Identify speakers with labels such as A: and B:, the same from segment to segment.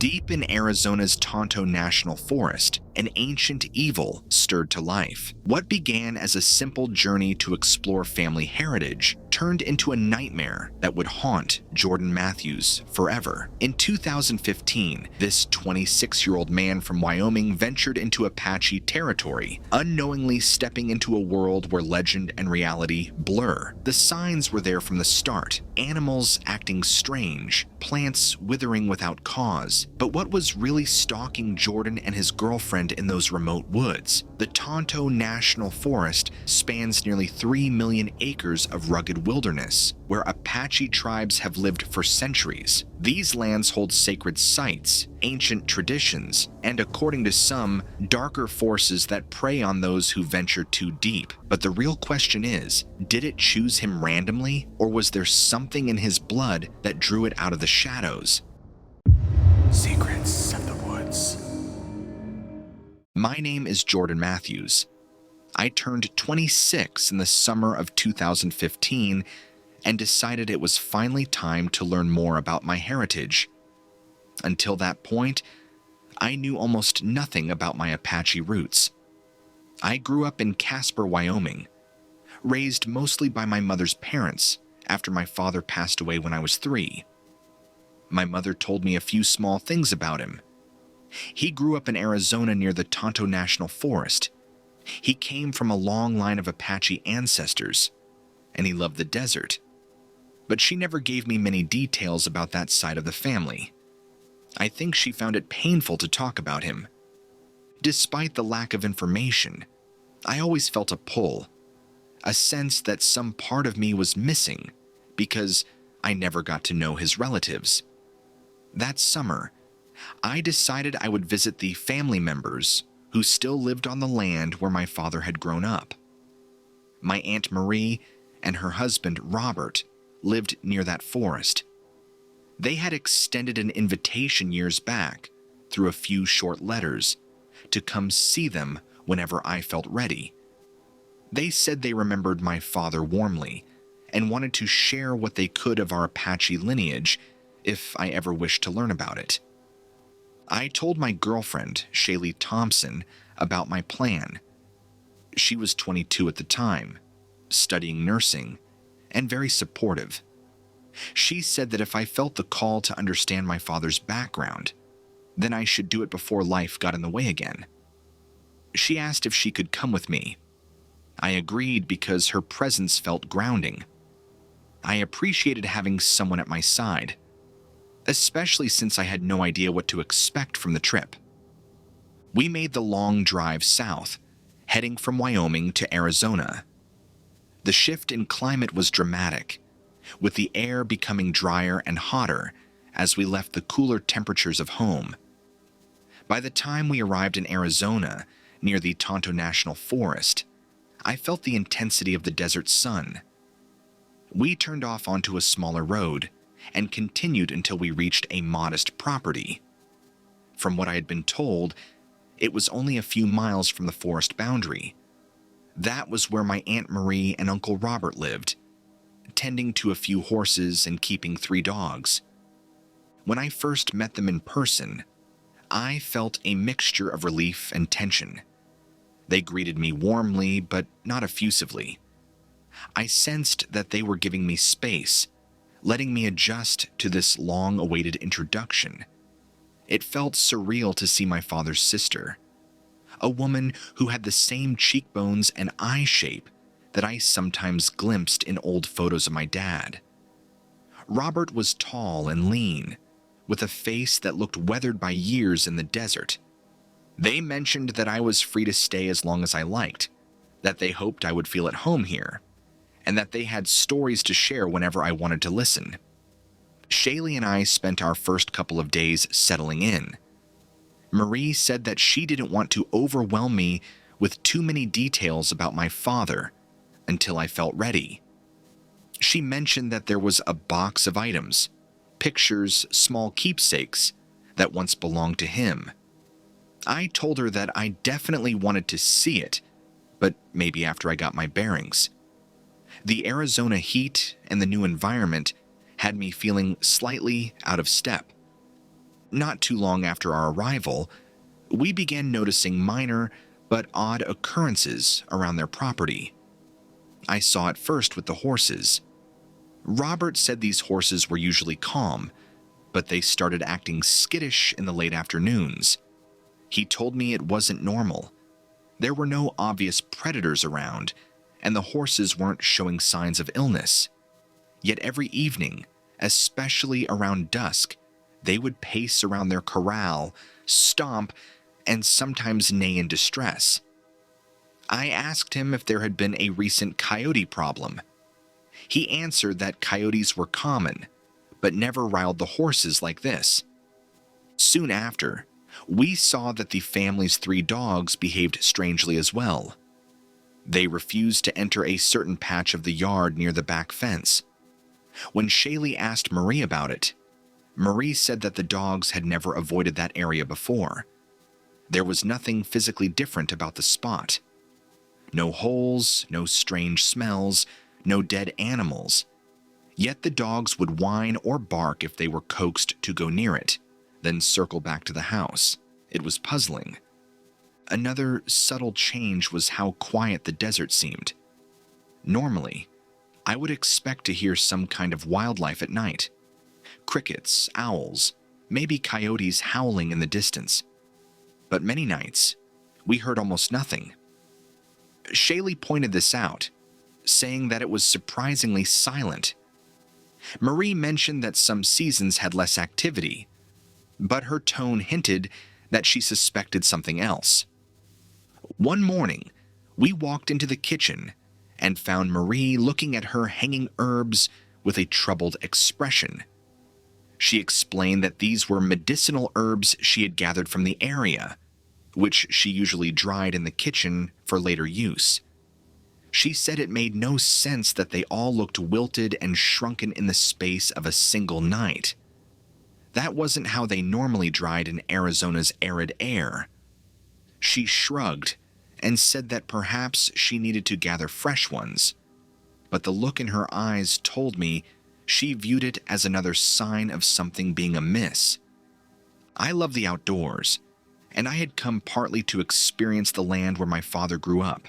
A: Deep in Arizona's Tonto National Forest, an ancient evil stirred to life. What began as a simple journey to explore family heritage turned into a nightmare that would haunt Jordan Matthews forever. In 2015, this 26-year-old man from Wyoming ventured into Apache territory, unknowingly stepping into a world where legend and reality blur. The signs were there from the start: animals acting strange, plants withering without cause. But what was really stalking Jordan and his girlfriend in those remote woods? The Tonto National Forest spans nearly 3 million acres of rugged wilderness, where Apache tribes have lived for centuries. These lands hold sacred sites, ancient traditions, and according to some, darker forces that prey on those who venture too deep. But the real question is, did it choose him randomly, or was there something in his blood that drew it out of the shadows?
B: Secrets of the Woods.
A: My name is Jordan Matthews. I turned 26 in the summer of 2015 and decided it was finally time to learn more about my heritage. Until that point, I knew almost nothing about my Apache roots. I grew up in Casper, Wyoming, raised mostly by my mother's parents after my father passed away when I was 3. My mother told me a few small things about him. He grew up in Arizona near the Tonto National Forest. He came from a long line of Apache ancestors, and he loved the desert. But she never gave me many details about that side of the family. I think she found it painful to talk about him. Despite the lack of information, I always felt a pull, a sense that some part of me was missing because I never got to know his relatives. That summer, I decided I would visit the family members who still lived on the land where my father had grown up. My Aunt Marie and her husband, Robert, lived near that forest. They had extended an invitation years back, through a few short letters, to come see them whenever I felt ready. They said they remembered my father warmly and wanted to share what they could of our Apache lineage if I ever wished to learn about it. I told my girlfriend, Shaylee Thompson, about my plan. She was 22 at the time, studying nursing, and very supportive. She said that if I felt the call to understand my father's background, then I should do it before life got in the way again. She asked if she could come with me. I agreed because her presence felt grounding. I appreciated having someone at my side, especially since I had no idea what to expect from the trip. We made the long drive south, heading from Wyoming to Arizona. The shift in climate was dramatic, with the air becoming drier and hotter as we left the cooler temperatures of home. By the time we arrived in Arizona, near the Tonto National Forest, I felt the intensity of the desert sun. We turned off onto a smaller road and continued until we reached a modest property. From what I had been told, it was only a few miles from the forest boundary. That was where my Aunt Marie and Uncle Robert lived, tending to a few horses and keeping 3 dogs. When I first met them in person, I felt a mixture of relief and tension. They greeted me warmly, but not effusively. I sensed that they were giving me space, letting me adjust to this long-awaited introduction. It felt surreal to see my father's sister, a woman who had the same cheekbones and eye shape that I sometimes glimpsed in old photos of my dad. Robert was tall and lean, with a face that looked weathered by years in the desert. They mentioned that I was free to stay as long as I liked, that they hoped I would feel at home here, and that they had stories to share whenever I wanted to listen. Shaylee and I spent our first couple of days settling in. Marie said that she didn't want to overwhelm me with too many details about my father until I felt ready. She mentioned that there was a box of items, pictures, small keepsakes, that once belonged to him. I told her that I definitely wanted to see it, but maybe after I got my bearings. The Arizona heat and the new environment had me feeling slightly out of step. Not too long after our arrival, we began noticing minor but odd occurrences around their property. I saw it first with the horses. Robert said these horses were usually calm, but they started acting skittish in the late afternoons. He told me it wasn't normal. There were no obvious predators around, and the horses weren't showing signs of illness. Yet every evening, especially around dusk, they would pace around their corral, stomp, and sometimes neigh in distress. I asked him if there had been a recent coyote problem. He answered that coyotes were common, but never riled the horses like this. Soon after, we saw that the family's 3 dogs behaved strangely as well. They refused to enter a certain patch of the yard near the back fence. When Shaylee asked Marie about it, Marie said that the dogs had never avoided that area before. There was nothing physically different about the spot. No holes, no strange smells, no dead animals. Yet the dogs would whine or bark if they were coaxed to go near it, then circle back to the house. It was puzzling. Another subtle change was how quiet the desert seemed. Normally, I would expect to hear some kind of wildlife at night. Crickets, owls, maybe coyotes howling in the distance. But many nights, we heard almost nothing. Shaylee pointed this out, saying that it was surprisingly silent. Marie mentioned that some seasons had less activity, but her tone hinted that she suspected something else. One morning, we walked into the kitchen and found Marie looking at her hanging herbs with a troubled expression. She explained that these were medicinal herbs she had gathered from the area, which she usually dried in the kitchen for later use. She said it made no sense that they all looked wilted and shrunken in the space of a single night. That wasn't how they normally dried in Arizona's arid air. She shrugged and said that perhaps she needed to gather fresh ones, but the look in her eyes told me she viewed it as another sign of something being amiss. I love the outdoors, and I had come partly to experience the land where my father grew up.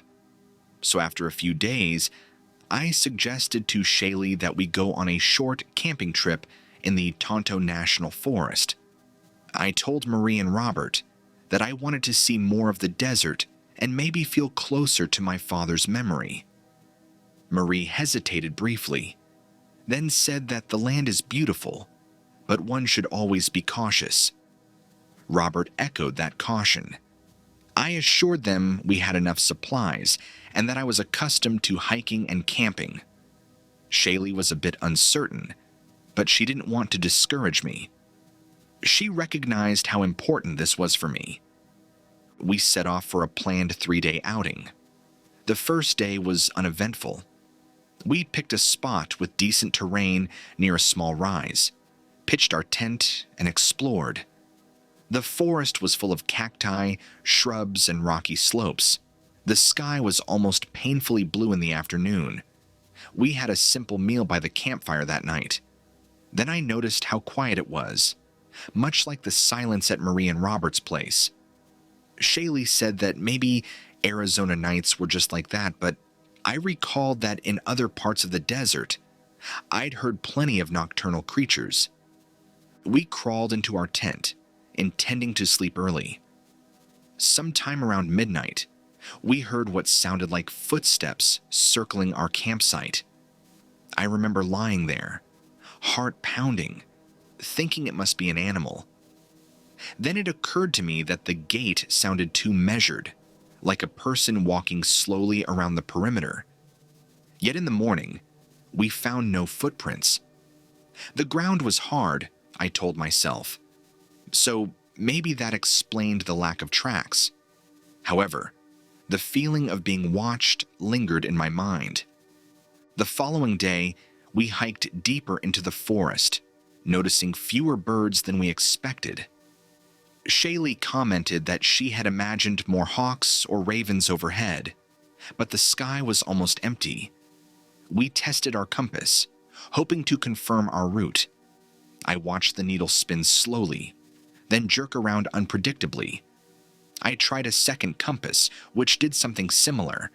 A: So after a few days, I suggested to Shaylee that we go on a short camping trip in the Tonto National Forest. I told Marie and Robert that I wanted to see more of the desert and maybe feel closer to my father's memory. Marie hesitated briefly, then said that the land is beautiful, but one should always be cautious. Robert echoed that caution. I assured them we had enough supplies and that I was accustomed to hiking and camping. Shaylee was a bit uncertain, but she didn't want to discourage me. She recognized how important this was for me. We set off for a planned 3-day outing. The first day was uneventful. We picked a spot with decent terrain near a small rise, pitched our tent, and explored. The forest was full of cacti, shrubs, and rocky slopes. The sky was almost painfully blue in the afternoon. We had a simple meal by the campfire that night. Then I noticed how quiet it was, much like the silence at Marie and Robert's place. Shaylee said that maybe Arizona nights were just like that, but I recalled that in other parts of the desert, I'd heard plenty of nocturnal creatures. We crawled into our tent, intending to sleep early. Sometime around midnight, we heard what sounded like footsteps circling our campsite. I remember lying there, heart pounding, thinking it must be an animal. Then it occurred to me that the gait sounded too measured, like a person walking slowly around the perimeter. Yet in the morning, we found no footprints. The ground was hard, I told myself, so maybe that explained the lack of tracks. However, the feeling of being watched lingered in my mind. The following day, we hiked deeper into the forest, noticing fewer birds than we expected. Shaylee commented that she had imagined more hawks or ravens overhead, but the sky was almost empty. We tested our compass, hoping to confirm our route. I watched the needle spin slowly, then jerk around unpredictably. I tried a second compass, which did something similar.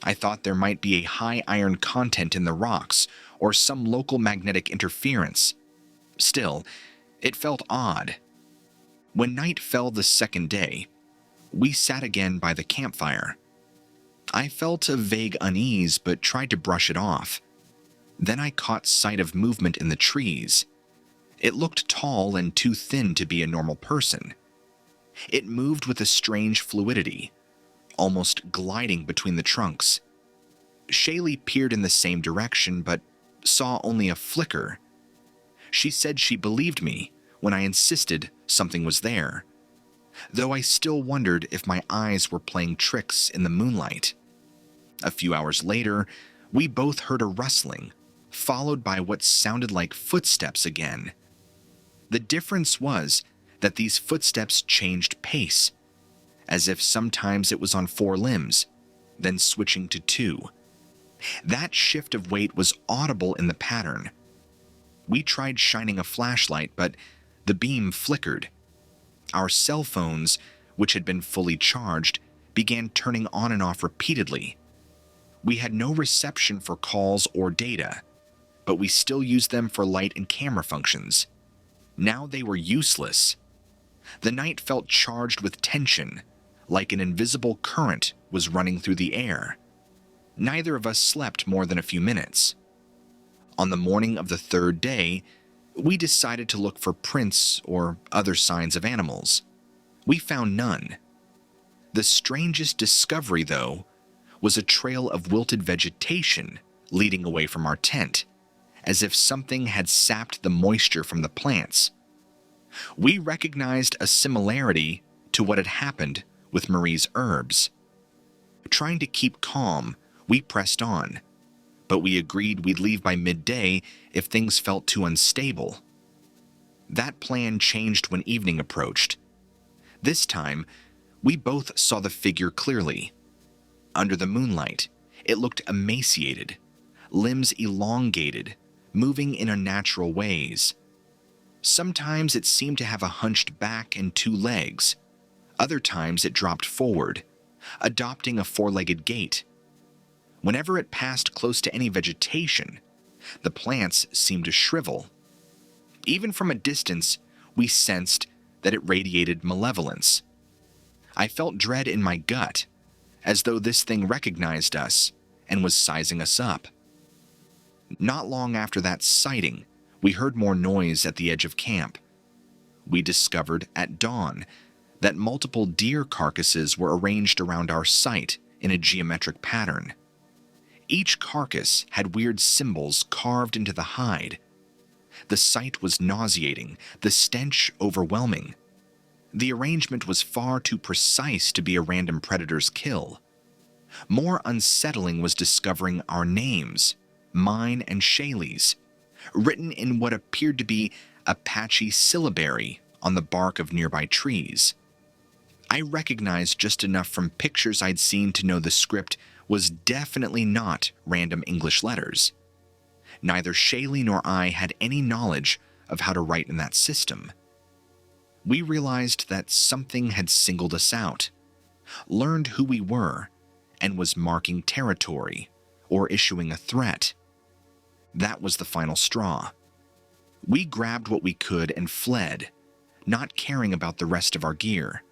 A: I thought there might be a high iron content in the rocks or some local magnetic interference. Still, it felt odd. When night fell the second day, we sat again by the campfire. I felt a vague unease but tried to brush it off. Then I caught sight of movement in the trees. It looked tall and too thin to be a normal person. It moved with a strange fluidity, almost gliding between the trunks. Shaylee peered in the same direction but saw only a flicker. She said she believed me when I insisted something was there, though I still wondered if my eyes were playing tricks in the moonlight. A few hours later, we both heard a rustling, followed by what sounded like footsteps again. The difference was that these footsteps changed pace, as if sometimes it was on 4 limbs, then switching to 2. That shift of weight was audible in the pattern. We tried shining a flashlight, but the beam flickered. Our cell phones, which had been fully charged, began turning on and off repeatedly. We had no reception for calls or data, but we still used them for light and camera functions. Now they were useless. The night felt charged with tension, like an invisible current was running through the air. Neither of us slept more than a few minutes. On the morning of the 3rd day, we decided to look for prints or other signs of animals. We found none. The strangest discovery, though, was a trail of wilted vegetation leading away from our tent, as if something had sapped the moisture from the plants. We recognized a similarity to what had happened with Marie's herbs. Trying to keep calm, we pressed on, but we agreed we'd leave by midday if things felt too unstable. That plan changed when evening approached. This time, we both saw the figure clearly. Under the moonlight, it looked emaciated, limbs elongated, moving in unnatural ways. Sometimes it seemed to have a hunched back and 2 legs. Other times it dropped forward, adopting a 4-legged gait. Whenever it passed close to any vegetation, the plants seemed to shrivel. Even from a distance, we sensed that it radiated malevolence. I felt dread in my gut, as though this thing recognized us and was sizing us up. Not long after that sighting, we heard more noise at the edge of camp. We discovered at dawn that multiple deer carcasses were arranged around our site in a geometric pattern. Each carcass had weird symbols carved into the hide. The sight was nauseating, the stench overwhelming. The arrangement was far too precise to be a random predator's kill. More unsettling was discovering our names, mine and Shaylee's, written in what appeared to be Apache syllabary on the bark of nearby trees. I recognized just enough from pictures I'd seen to know the script was definitely not random English letters. Neither Shaylee nor I had any knowledge of how to write in that system. We realized that something had singled us out, learned who we were, and was marking territory or issuing a threat. That was the final straw. We grabbed what we could and fled, not caring about the rest of our gear.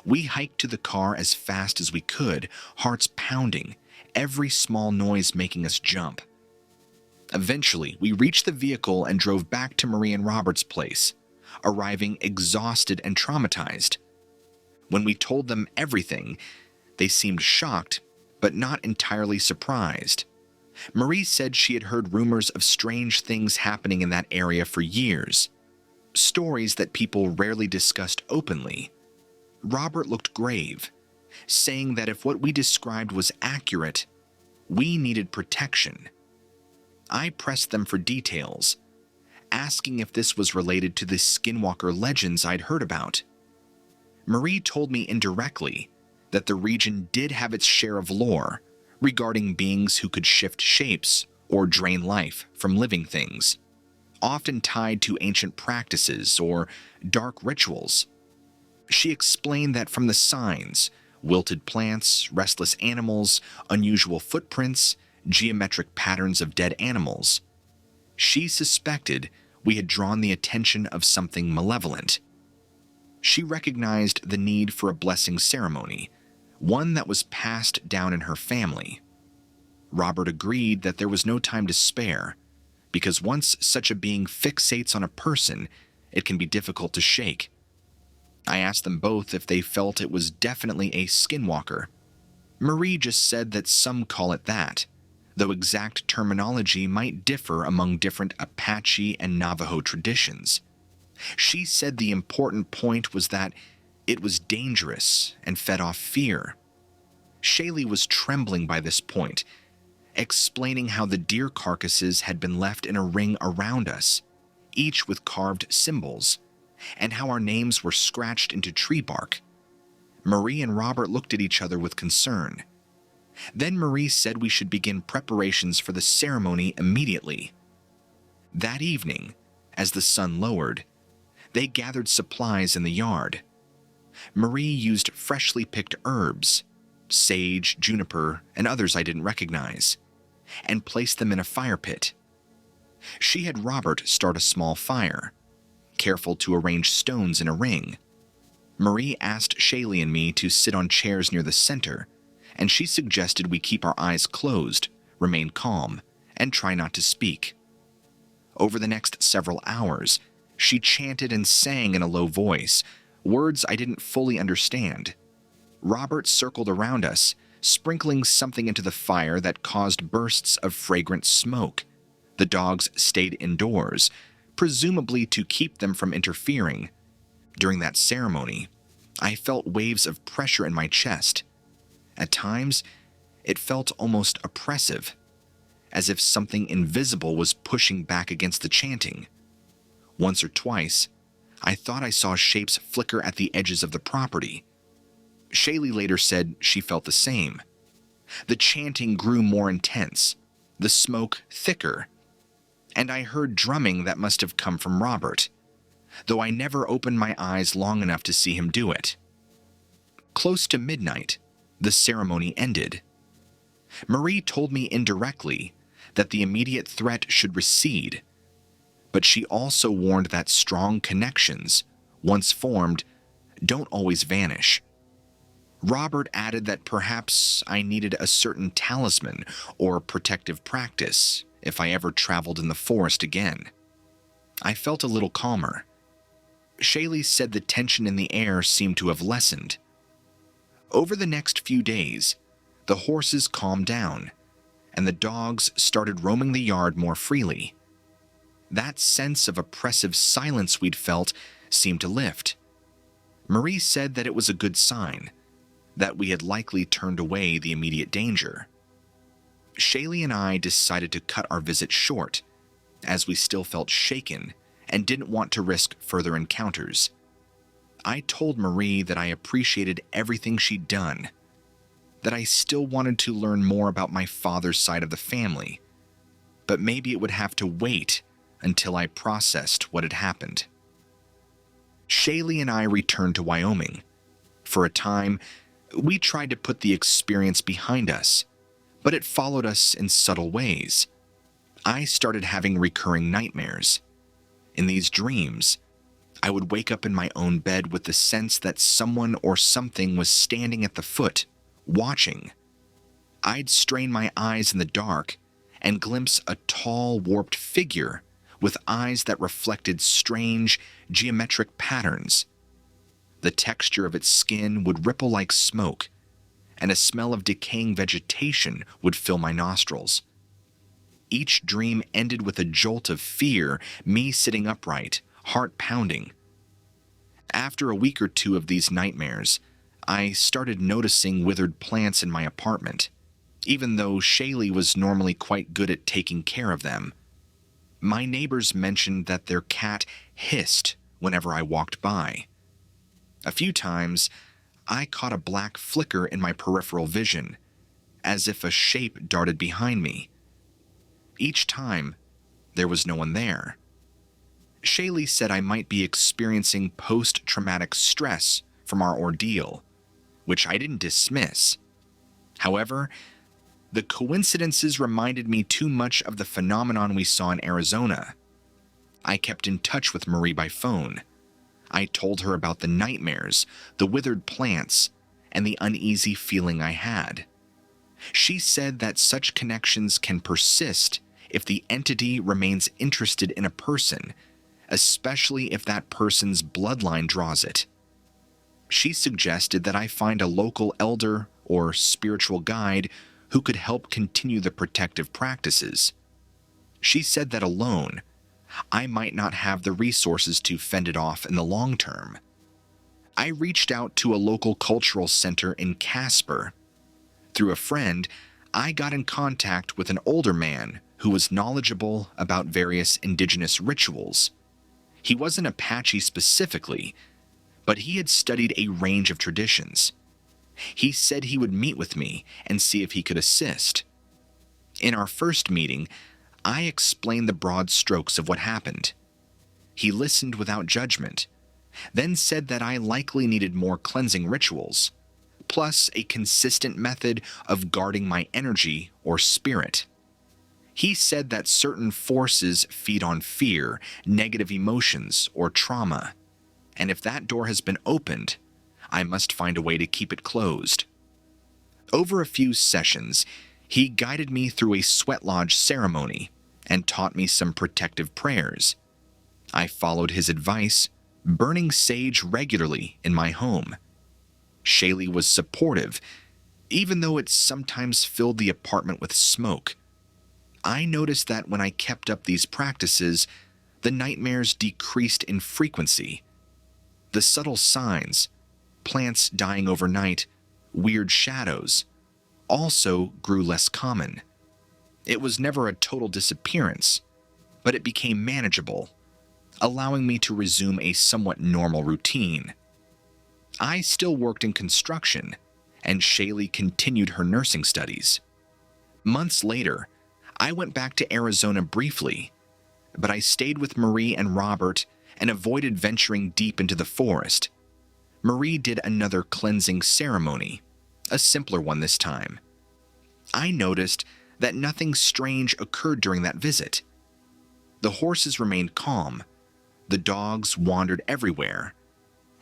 A: We hiked to the car as fast as we could, hearts pounding, every small noise making us jump. Eventually, we reached the vehicle and drove back to Marie and Robert's place, arriving exhausted and traumatized. When we told them everything, they seemed shocked, but not entirely surprised. Marie said she had heard rumors of strange things happening in that area for years, stories that people rarely discussed openly. Robert looked grave, saying that if what we described was accurate, we needed protection. I pressed them for details, asking if this was related to the skinwalker legends I'd heard about. Marie told me indirectly that the region did have its share of lore regarding beings who could shift shapes or drain life from living things, often tied to ancient practices or dark rituals. She explained that from the signs, wilted plants, restless animals, unusual footprints, geometric patterns of dead animals, she suspected we had drawn the attention of something malevolent. She recognized the need for a blessing ceremony, one that was passed down in her family. Robert agreed that there was no time to spare, because once such a being fixates on a person, it can be difficult to shake. I asked them both if they felt it was definitely a skinwalker. Marie just said that some call it that, though exact terminology might differ among different Apache and Navajo traditions. She said the important point was that it was dangerous and fed off fear. Shaylee was trembling by this point, explaining how the deer carcasses had been left in a ring around us, each with carved symbols, and how our names were scratched into tree bark. Marie and Robert looked at each other with concern. Then Marie said we should begin preparations for the ceremony immediately. That evening, as the sun lowered, they gathered supplies in the yard. Marie used freshly picked herbs, sage, juniper, and others I didn't recognize, and placed them in a fire pit. She had Robert start a small fire, careful to arrange stones in a ring. Marie asked Shaylee and me to sit on chairs near the center, and she suggested we keep our eyes closed, remain calm, and try not to speak. Over the next several hours, she chanted and sang in a low voice, words I didn't fully understand. Robert circled around us, sprinkling something into the fire that caused bursts of fragrant smoke. The dogs stayed indoors, presumably to keep them from interfering. During that ceremony, I felt waves of pressure in my chest. At times, it felt almost oppressive, as if something invisible was pushing back against the chanting. Once or twice, I thought I saw shapes flicker at the edges of the property. Shaylee later said she felt the same. The chanting grew more intense, the smoke thicker, and I heard drumming that must have come from Robert, though I never opened my eyes long enough to see him do it. Close to midnight, the ceremony ended. Marie told me indirectly that the immediate threat should recede, but she also warned that strong connections, once formed, don't always vanish. Robert added that perhaps I needed a certain talisman or protective practice if I ever traveled in the forest again. I felt a little calmer. Shaylee said the tension in the air seemed to have lessened. Over the next few days, the horses calmed down, and the dogs started roaming the yard more freely. That sense of oppressive silence we'd felt seemed to lift. Marie said that it was a good sign, that we had likely turned away the immediate danger. Shaylee and I decided to cut our visit short, as we still felt shaken and didn't want to risk further encounters. I told Marie that I appreciated everything she'd done, that I still wanted to learn more about my father's side of the family, but maybe it would have to wait until I processed what had happened. Shaylee and I returned to Wyoming. For a time, we tried to put the experience behind us, but it followed us in subtle ways. I started having recurring nightmares. In these dreams, I would wake up in my own bed with the sense that someone or something was standing at the foot, watching. I'd strain my eyes in the dark and glimpse a tall, warped figure with eyes that reflected strange, geometric patterns. The texture of its skin would ripple like smoke, and a smell of decaying vegetation would fill my nostrils. Each dream ended with a jolt of fear, me sitting upright, heart pounding. After a week or two of these nightmares, I started noticing withered plants in my apartment, even though Shaylee was normally quite good at taking care of them. My neighbors mentioned that their cat hissed whenever I walked by. A few times, I caught a black flicker in my peripheral vision, as if a shape darted behind me. Each time, there was no one there. Shaylee said I might be experiencing post-traumatic stress from our ordeal, which I didn't dismiss. However, the coincidences reminded me too much of the phenomenon we saw in Arizona. I kept in touch with Marie by phone. I told her about the nightmares, the withered plants, and the uneasy feeling I had. She said that such connections can persist if the entity remains interested in a person, especially if that person's bloodline draws it. She suggested that I find a local elder or spiritual guide who could help continue the protective practices. She said that alone, I might not have the resources to fend it off in the long term. I reached out to a local cultural center in Casper. Through a friend, I got in contact with an older man who was knowledgeable about various indigenous rituals. He wasn't Apache specifically, but he had studied a range of traditions. He said he would meet with me and see if he could assist. In our first meeting, I explained the broad strokes of what happened. He listened without judgment, then said that I likely needed more cleansing rituals, plus a consistent method of guarding my energy or spirit. He said that certain forces feed on fear, negative emotions, or trauma, and if that door has been opened, I must find a way to keep it closed. Over a few sessions, he guided me through a sweat lodge ceremony and taught me some protective prayers. I followed his advice, burning sage regularly in my home. Shaylee was supportive, even though it sometimes filled the apartment with smoke. I noticed that when I kept up these practices, the nightmares decreased in frequency. The subtle signs, plants dying overnight, weird shadows, also grew less common. It was never a total disappearance, but it became manageable, allowing me to resume a somewhat normal routine. I still worked in construction, and Shaylee continued her nursing studies. Months later, I went back to Arizona briefly, but I stayed with Marie and Robert and avoided venturing deep into the forest. Marie did another cleansing ceremony, a simpler one this time. I noticed that nothing strange occurred during that visit. The horses remained calm, the dogs wandered everywhere,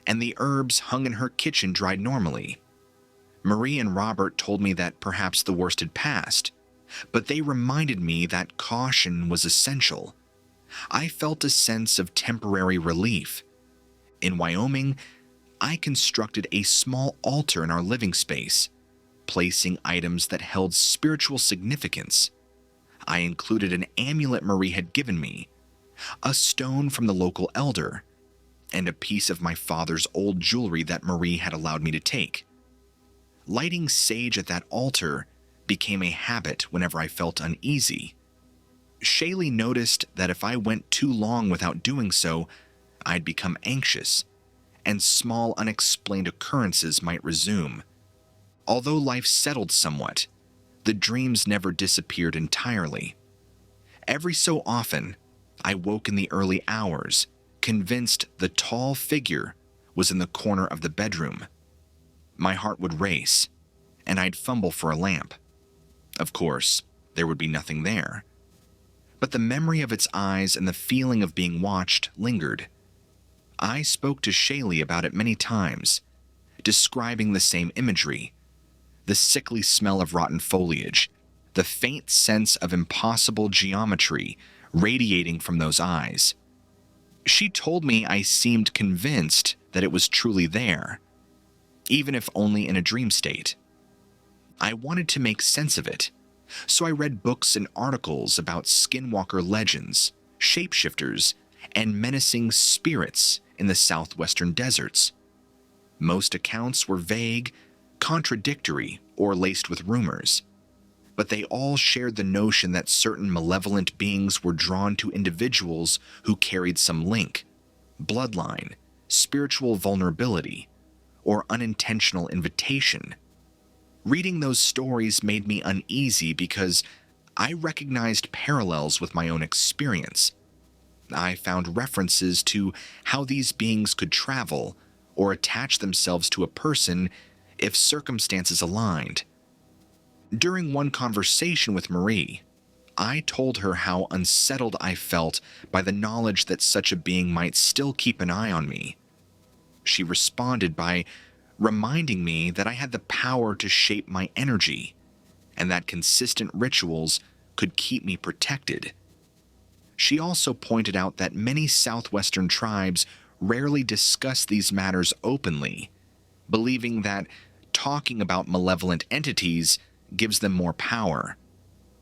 A: and the herbs hung in her kitchen dried normally. Marie and Robert told me that perhaps the worst had passed, but they reminded me that caution was essential. I felt a sense of temporary relief. In Wyoming, I constructed a small altar in our living space, placing items that held spiritual significance. I included an amulet Marie had given me, a stone from the local elder, and a piece of my father's old jewelry that Marie had allowed me to take. Lighting sage at that altar became a habit whenever I felt uneasy. Shaylee noticed that if I went too long without doing so, I'd become anxious, and small unexplained occurrences might resume. Although life settled somewhat, the dreams never disappeared entirely. Every so often, I woke in the early hours, convinced the tall figure was in the corner of the bedroom. My heart would race, and I'd fumble for a lamp. Of course, there would be nothing there. But the memory of its eyes and the feeling of being watched lingered. I spoke to Shaylee about it many times, describing the same imagery: the sickly smell of rotten foliage, the faint sense of impossible geometry radiating from those eyes. She told me I seemed convinced that it was truly there, even if only in a dream state. I wanted to make sense of it, so I read books and articles about skinwalker legends, shapeshifters, and menacing spirits in the southwestern deserts. Most accounts were vague, contradictory, or laced with rumors, but they all shared the notion that certain malevolent beings were drawn to individuals who carried some link, bloodline, spiritual vulnerability, or unintentional invitation. Reading those stories made me uneasy because I recognized parallels with my own experience. I found references to how these beings could travel or attach themselves to a person if circumstances aligned. During one conversation with Marie, I told her how unsettled I felt by the knowledge that such a being might still keep an eye on me. She responded by reminding me that I had the power to shape my energy and that consistent rituals could keep me protected. She also pointed out that many southwestern tribes rarely discuss these matters openly, believing that talking about malevolent entities gives them more power.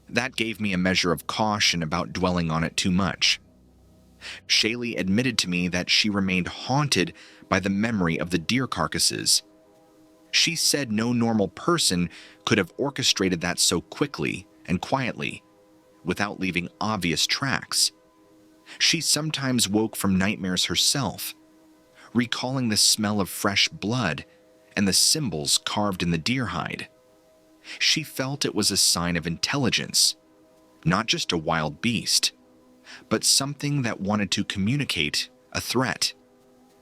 A: That gave me a measure of caution about dwelling on it too much. Shaylee admitted to me that she remained haunted by the memory of the deer carcasses. She said no normal person could have orchestrated that so quickly and quietly, without leaving obvious tracks. She sometimes woke from nightmares herself, recalling the smell of fresh blood and the symbols carved in the deer hide. She felt it was a sign of intelligence, not just a wild beast, but something that wanted to communicate a threat.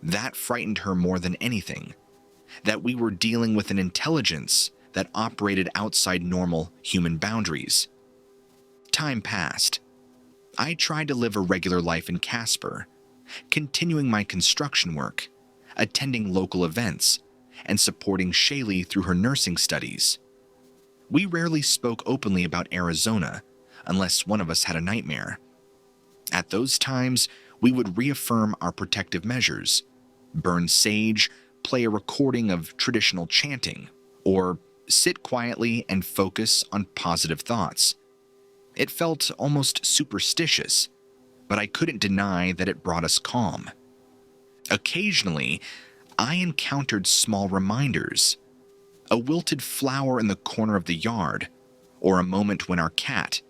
A: That frightened her more than anything, that we were dealing with an intelligence that operated outside normal human boundaries. Time passed. I tried to live a regular life in Casper, continuing my construction work, attending local events, and supporting Shaylee through her nursing studies. We rarely spoke openly about Arizona, unless one of us had a nightmare. At those times, we would reaffirm our protective measures, burn sage, play a recording of traditional chanting, or sit quietly and focus on positive thoughts. It felt almost superstitious, but I couldn't deny that it brought us calm. Occasionally, I encountered small reminders, a wilted flower in the corner of the yard, or a moment when our cat,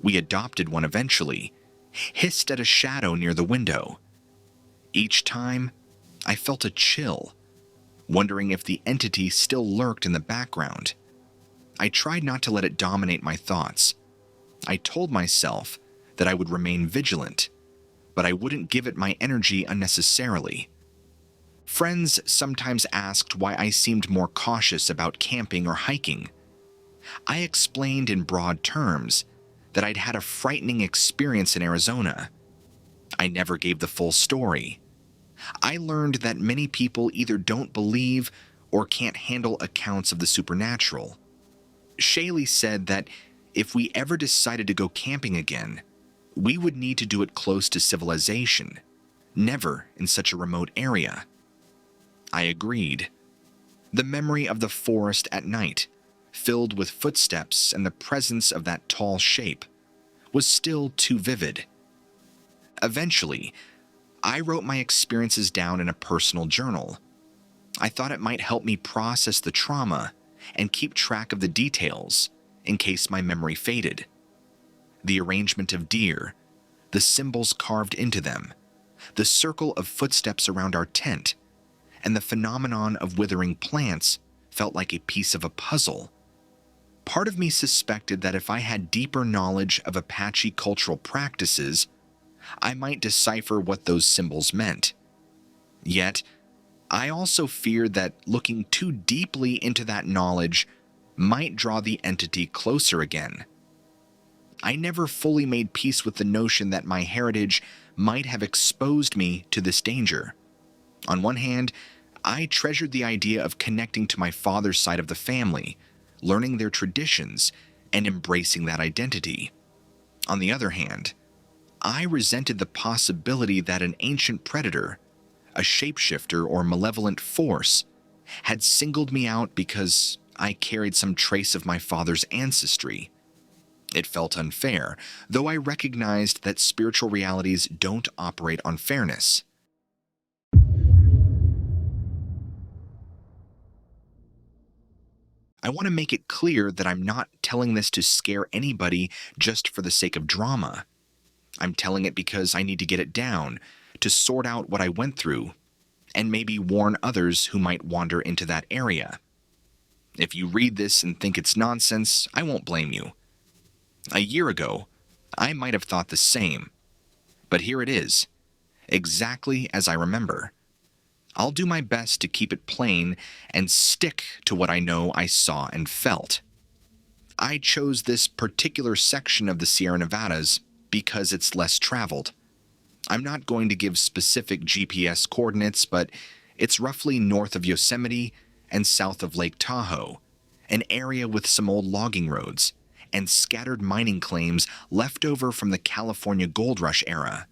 A: we adopted one eventually, hissed at a shadow near the window. Each time, I felt a chill, wondering if the entity still lurked in the background. I tried not to let it dominate my thoughts. I told myself that I would remain vigilant, but I wouldn't give it my energy unnecessarily. Friends sometimes asked why I seemed more cautious about camping or hiking. I explained in broad terms that I'd had a frightening experience in Arizona. I never gave the full story. I learned that many people either don't believe or can't handle accounts of the supernatural. Shaylee said that if we ever decided to go camping again, we would need to do it close to civilization, never in such a remote area. I agreed. The memory of the forest at night, filled with footsteps and the presence of that tall shape, was still too vivid. Eventually, I wrote my experiences down in a personal journal. I thought it might help me process the trauma and keep track of the details in case my memory faded. The arrangement of deer, the symbols carved into them, the circle of footsteps around our tent, and the phenomenon of withering plants felt like a piece of a puzzle. Part of me suspected that if I had deeper knowledge of Apache cultural practices, I might decipher what those symbols meant. Yet, I also feared that looking too deeply into that knowledge might draw the entity closer again. I never fully made peace with the notion that my heritage might have exposed me to this danger. On one hand, I treasured the idea of connecting to my father's side of the family, learning their traditions, and embracing that identity. On the other hand, I resented the possibility that an ancient predator, a shapeshifter or malevolent force, had singled me out because I carried some trace of my father's ancestry. It felt unfair, though I recognized that spiritual realities don't operate on fairness. I want to make it clear that I'm not telling this to scare anybody just for the sake of drama. I'm telling it because I need to get it down, to sort out what I went through, and maybe warn others who might wander into that area. If you read this and think it's nonsense, I won't blame you. A year ago, I might have thought the same, But here it is, exactly as I remember. I'll do my best to keep it plain and stick to what I know I saw and felt. I chose this particular section of the Sierra Nevadas because it's less traveled. I'm not going to give specific GPS coordinates, but it's roughly north of Yosemite and south of Lake Tahoe, an area with some old logging roads and scattered mining claims left over from the California Gold Rush era.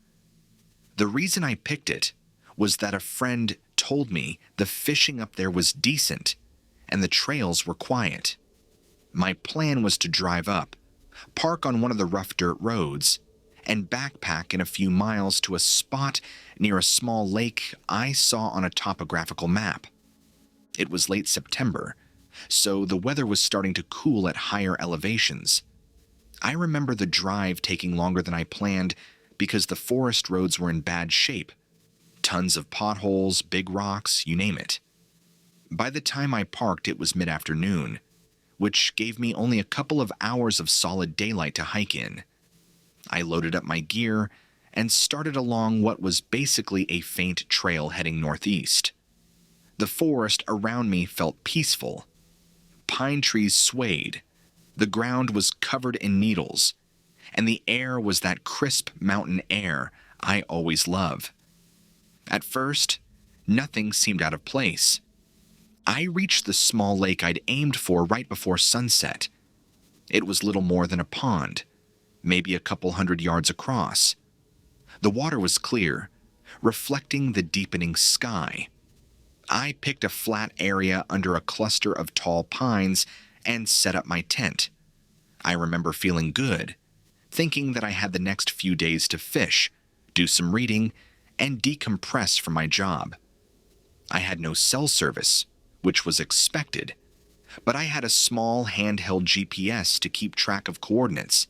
A: The reason I picked it was that a friend told me the fishing up there was decent and the trails were quiet. My plan was to drive up, park on one of the rough dirt roads, and backpack in a few miles to a spot near a small lake I saw on a topographical map. It was late September, so the weather was starting to cool at higher elevations. I remember the drive taking longer than I planned because the forest roads were in bad shape. Tons of potholes, big rocks, you name it. By the time I parked, it was mid-afternoon, which gave me only a couple of hours of solid daylight to hike in. I loaded up my gear and started along what was basically a faint trail heading northeast. The forest around me felt peaceful. Pine trees swayed, the ground was covered in needles, and the air was that crisp mountain air I always love. At first, nothing seemed out of place. I reached the small lake I'd aimed for right before sunset. It was little more than a pond, maybe a couple 100 yards across. The water was clear, reflecting the deepening sky. I picked a flat area under a cluster of tall pines and set up my tent. I remember feeling good, thinking that I had the next few days to fish, do some reading, and decompress from my job. I had no cell service, which was expected, but I had a small handheld GPS to keep track of coordinates,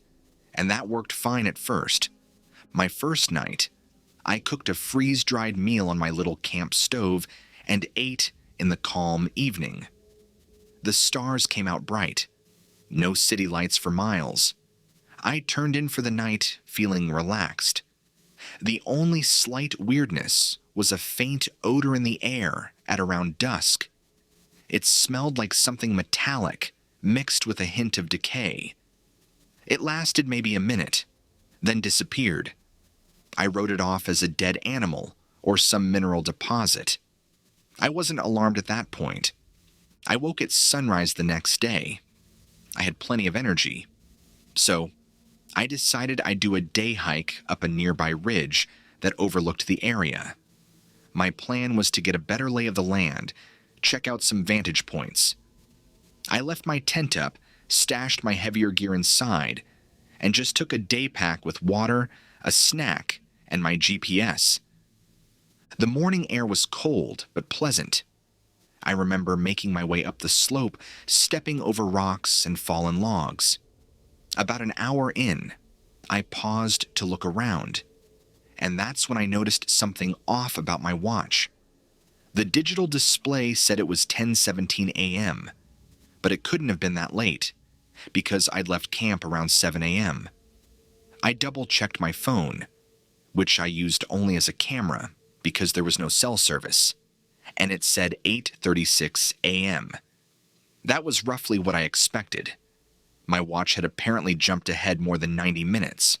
A: and that worked fine at first. My first night, I cooked a freeze-dried meal on my little camp stove and ate in the calm evening. The stars came out bright, no city lights for miles. I turned in for the night feeling relaxed. The only slight weirdness was a faint odor in the air at around dusk. It smelled like something metallic, mixed with a hint of decay. It lasted maybe a minute, then disappeared. I wrote it off as a dead animal or some mineral deposit. I wasn't alarmed at that point. I woke at sunrise the next day. I had plenty of energy. So, I decided I'd do a day hike up a nearby ridge that overlooked the area. My plan was to get a better lay of the land, check out some vantage points. I left my tent up, stashed my heavier gear inside, and just took a day pack with water, a snack, and my GPS. The morning air was cold but pleasant. I remember making my way up the slope, stepping over rocks and fallen logs. About an hour in, I paused to look around, and that's when I noticed something off about my watch. The digital display said it was 10:17 a.m., but it couldn't have been that late, because I'd left camp around 7 a.m. I double-checked my phone, which I used only as a camera because there was no cell service, and it said 8:36 a.m. That was roughly what I expected. My watch had apparently jumped ahead more than 90 minutes.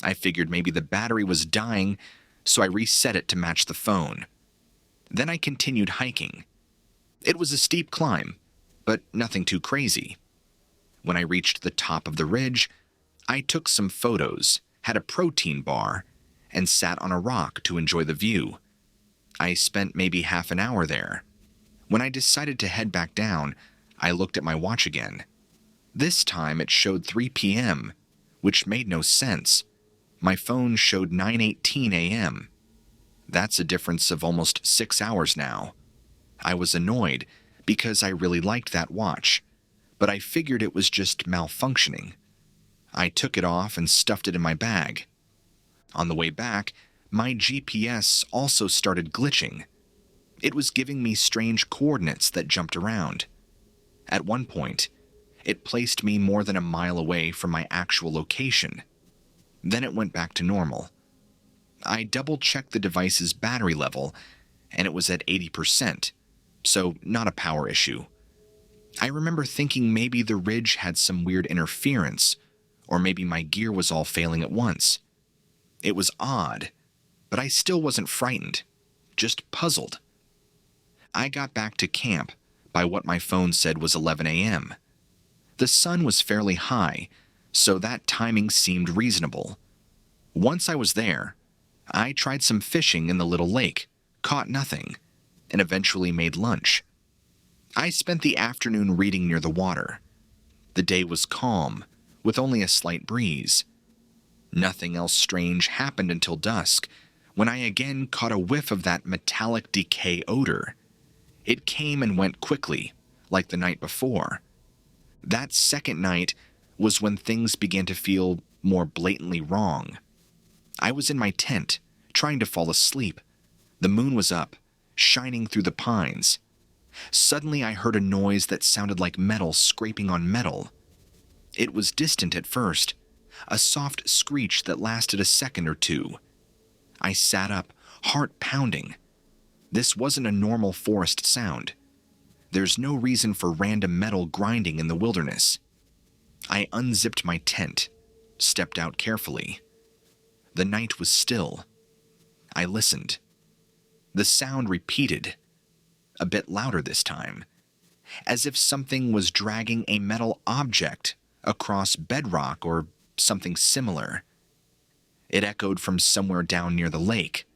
A: I figured maybe the battery was dying, so I reset it to match the phone. Then I continued hiking. It was a steep climb, but nothing too crazy. When I reached the top of the ridge, I took some photos, had a protein bar, and sat on a rock to enjoy the view. I spent maybe half an hour there. When I decided to head back down, I looked at my watch again. This time it showed 3 p.m., which made no sense. My phone showed 9:18 a.m. That's a difference of almost 6 hours now. I was annoyed because I really liked that watch, but I figured it was just malfunctioning. I took it off and stuffed it in my bag. On the way back, my GPS also started glitching. It was giving me strange coordinates that jumped around. At one point, it placed me more than a mile away from my actual location. Then it went back to normal. I double-checked the device's battery level, and it was at 80%, so not a power issue. I remember thinking maybe the ridge had some weird interference, or maybe my gear was all failing at once. It was odd, but I still wasn't frightened, just puzzled. I got back to camp by what my phone said was 11 a.m. The sun was fairly high, so that timing seemed reasonable. Once I was there, I tried some fishing in the little lake, caught nothing, and eventually made lunch. I spent the afternoon reading near the water. The day was calm, with only a slight breeze. Nothing else strange happened until dusk, when I again caught a whiff of that metallic decay odor. It came and went quickly, like the night before. That second night was when things began to feel more blatantly wrong. I was in my tent, trying to fall asleep. The moon was up, shining through the pines. Suddenly I heard a noise that sounded like metal scraping on metal. It was distant at first, a soft screech that lasted a second or two. I sat up, heart pounding. This wasn't a normal forest sound. There's no reason for random metal grinding in the wilderness. I unzipped my tent, stepped out carefully. The night was still. I listened. The sound repeated, a bit louder this time, as if something was dragging a metal object across bedrock or something similar. It echoed from somewhere down near the lake.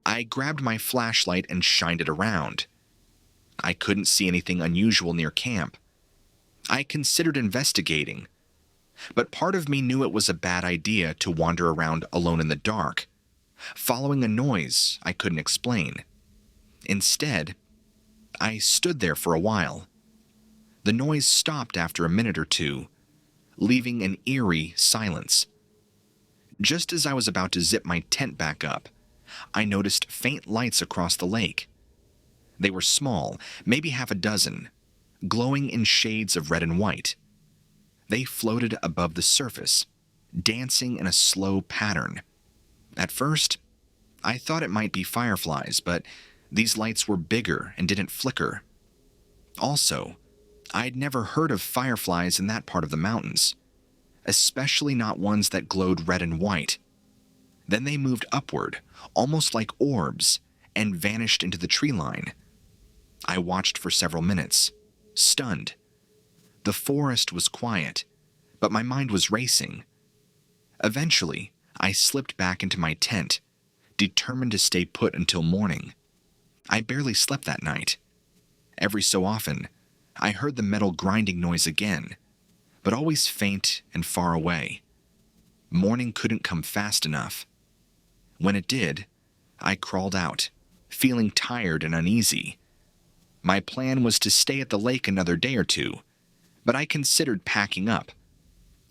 A: I grabbed my flashlight and shined it around. I couldn't see anything unusual near camp. I considered investigating, but part of me knew it was a bad idea to wander around alone in the dark, following a noise I couldn't explain. Instead, I stood there for a while. The noise stopped after a minute or two, leaving an eerie silence. Just as I was about to zip my tent back up, I noticed faint lights across the lake. They were small, maybe half a dozen, glowing in shades of red and white. They floated above the surface, dancing in a slow pattern. At first, I thought it might be fireflies, but these lights were bigger and didn't flicker. Also, I'd never heard of fireflies in that part of the mountains, especially not ones that glowed red and white. Then they moved upward, almost like orbs, and vanished into the tree line. I watched for several minutes, stunned. The forest was quiet, but my mind was racing. Eventually, I slipped back into my tent, determined to stay put until morning. I barely slept that night. Every so often, I heard the metal grinding noise again, but always faint and far away. Morning couldn't come fast enough. When it did, I crawled out, feeling tired and uneasy. My plan was to stay at the lake another day or two, but I considered packing up.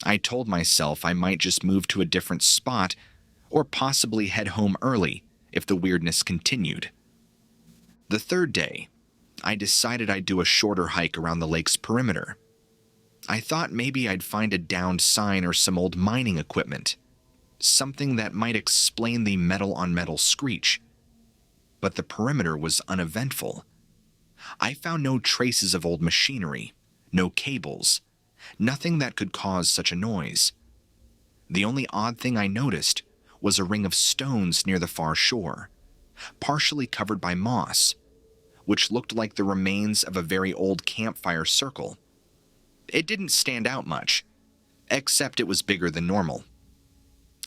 A: I told myself I might just move to a different spot or possibly head home early if the weirdness continued. The third day, I decided I'd do a shorter hike around the lake's perimeter. I thought maybe I'd find a downed sign or some old mining equipment, something that might explain the metal-on-metal screech. But the perimeter was uneventful. I found no traces of old machinery, no cables, nothing that could cause such a noise. The only odd thing I noticed was a ring of stones near the far shore, partially covered by moss, which looked like the remains of a very old campfire circle. It didn't stand out much, except it was bigger than normal.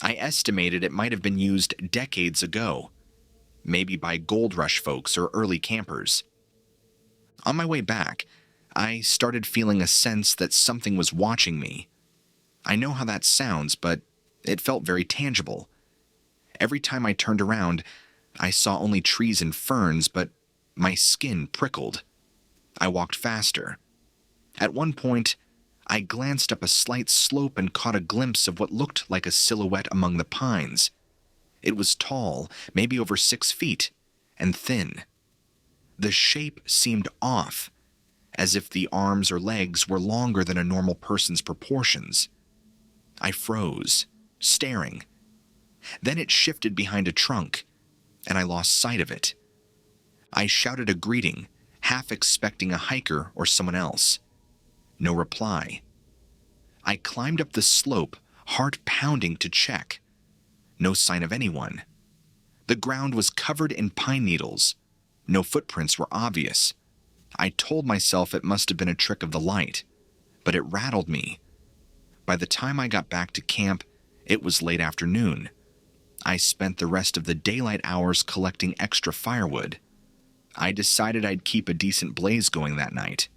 A: I estimated it might have been used decades ago, maybe by gold rush folks or early campers. On my way back, I started feeling a sense that something was watching me. I know how that sounds, but it felt very tangible. Every time I turned around, I saw only trees and ferns, but my skin prickled. I walked faster. At one point, I glanced up a slight slope and caught a glimpse of what looked like a silhouette among the pines. It was tall, maybe over 6 feet, and thin. The shape seemed off, as if the arms or legs were longer than a normal person's proportions. I froze, staring. Then it shifted behind a trunk, and I lost sight of it. I shouted a greeting, half expecting a hiker or someone else. No reply. I climbed up the slope, heart pounding to check. No sign of anyone. The ground was covered in pine needles. No footprints were obvious. I told myself it must have been a trick of the light, but it rattled me. By the time I got back to camp, it was late afternoon. I spent the rest of the daylight hours collecting extra firewood. I decided I'd keep a decent blaze going that night.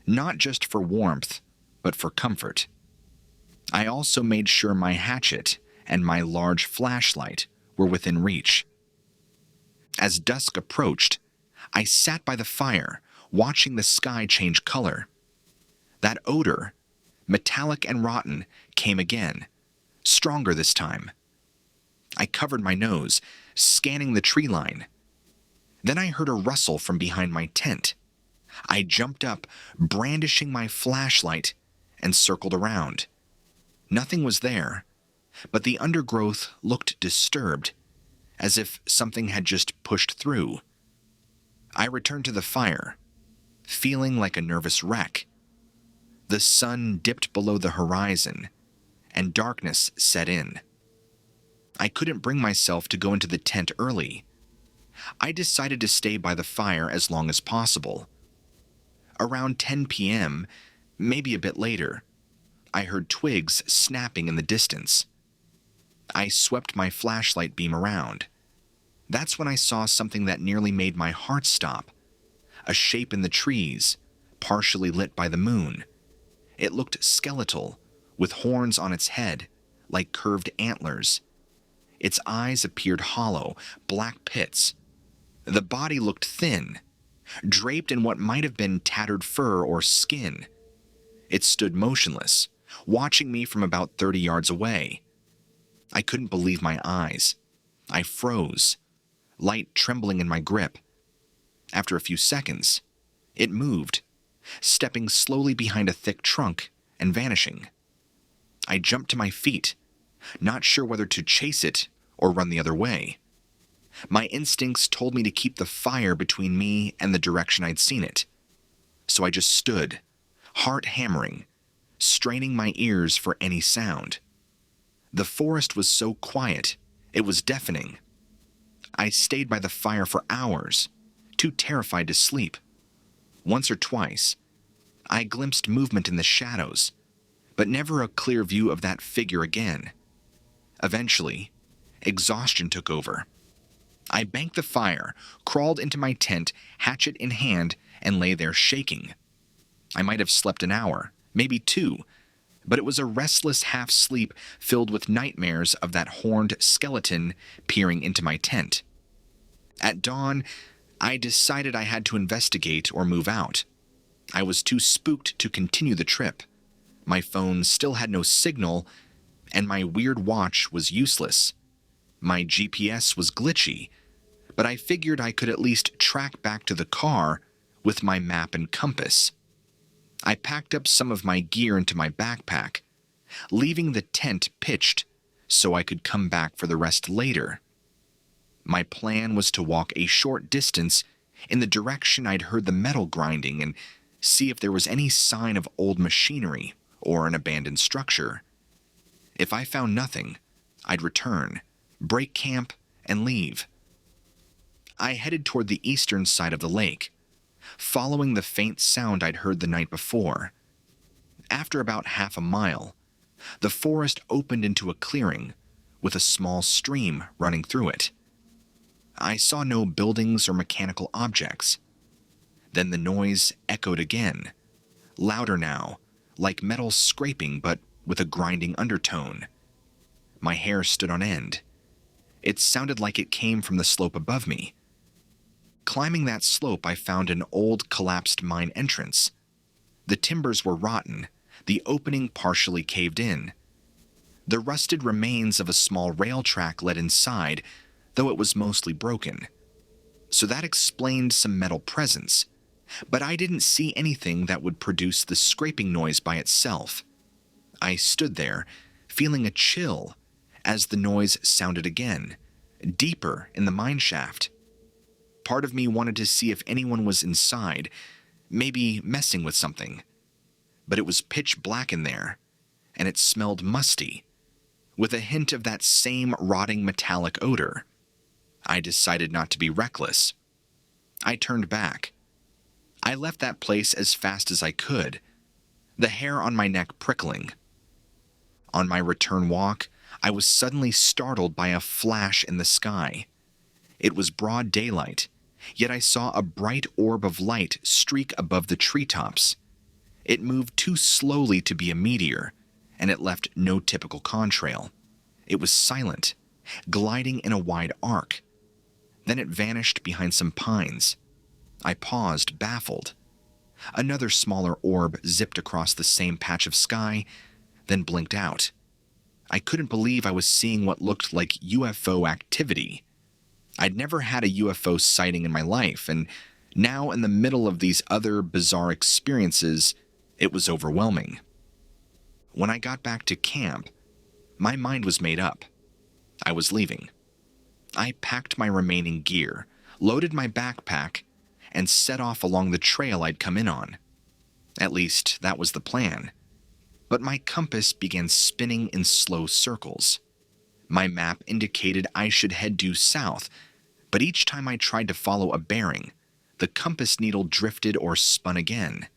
A: Not just for warmth, but for comfort. I also made sure my hatchet and my large flashlight were within reach. As dusk approached, I sat by the fire, watching the sky change color. That odor, metallic and rotten, came again, stronger this time. I covered my nose, scanning the tree line. Then I heard a rustle from behind my tent. I jumped up, brandishing my flashlight, and circled around. Nothing was there, but the undergrowth looked disturbed, as if something had just pushed through. I returned to the fire, feeling like a nervous wreck. The sun dipped below the horizon, and darkness set in. I couldn't bring myself to go into the tent early. I decided to stay by the fire as long as possible. Around 10 p.m., maybe a bit later, I heard twigs snapping in the distance. I swept my flashlight beam around. That's when I saw something that nearly made my heart stop. A shape in the trees, partially lit by the moon. It looked skeletal, with horns on its head, like curved antlers. Its eyes appeared hollow, black pits. The body looked thin, draped in what might have been tattered fur or skin. It stood motionless, watching me from about 30 yards away. I couldn't believe my eyes. I froze, light trembling in my grip. After a few seconds, it moved, stepping slowly behind a thick trunk and vanishing. I jumped to my feet, not sure whether to chase it or run the other way. My instincts told me to keep the fire between me and the direction I'd seen it. So I just stood, heart hammering, straining my ears for any sound. The forest was so quiet, it was deafening. I stayed by the fire for hours, too terrified to sleep. Once or twice, I glimpsed movement in the shadows, but never a clear view of that figure again. Eventually, exhaustion took over. I banked the fire, crawled into my tent, hatchet in hand, and lay there shaking. I might have slept an hour, maybe 2, but it was a restless half-sleep filled with nightmares of that horned skeleton peering into my tent. At dawn, I decided I had to investigate or move out. I was too spooked to continue the trip. My phone still had no signal, and my weird watch was useless. My GPS was glitchy, but I figured I could at least track back to the car with my map and compass. I packed up some of my gear into my backpack, leaving the tent pitched so I could come back for the rest later. My plan was to walk a short distance in the direction I'd heard the metal grinding and see if there was any sign of old machinery or an abandoned structure. If I found nothing, I'd return, break camp, and leave. I headed toward the eastern side of the lake, following the faint sound I'd heard the night before. After about half a mile, the forest opened into a clearing with a small stream running through it. I saw no buildings or mechanical objects. Then the noise echoed again, louder now, like metal scraping but with a grinding undertone. My hair stood on end. It sounded like it came from the slope above me. Climbing that slope, I found an old collapsed mine entrance. The timbers were rotten, the opening partially caved in. The rusted remains of a small rail track led inside, though it was mostly broken. So that explained some metal presence, but I didn't see anything that would produce the scraping noise by itself. I stood there, feeling a chill, as the noise sounded again, deeper in the mine shaft. Part of me wanted to see if anyone was inside, maybe messing with something. But it was pitch black in there, and it smelled musty, with a hint of that same rotting metallic odor. I decided not to be reckless. I turned back. I left that place as fast as I could, the hair on my neck prickling. On my return walk, I was suddenly startled by a flash in the sky. It was broad daylight, yet I saw a bright orb of light streak above the treetops. It moved too slowly to be a meteor, and it left no typical contrail. It was silent, gliding in a wide arc. Then it vanished behind some pines. I paused, baffled. Another smaller orb zipped across the same patch of sky, then blinked out. I couldn't believe I was seeing what looked like UFO activity. I'd never had a UFO sighting in my life, and now in the middle of these other bizarre experiences, it was overwhelming. When I got back to camp, my mind was made up. I was leaving. I packed my remaining gear, loaded my backpack, and set off along the trail I'd come in on. At least, that was the plan. But my compass began spinning in slow circles. My map indicated I should head due south, but each time I tried to follow a bearing, the compass needle drifted or spun again.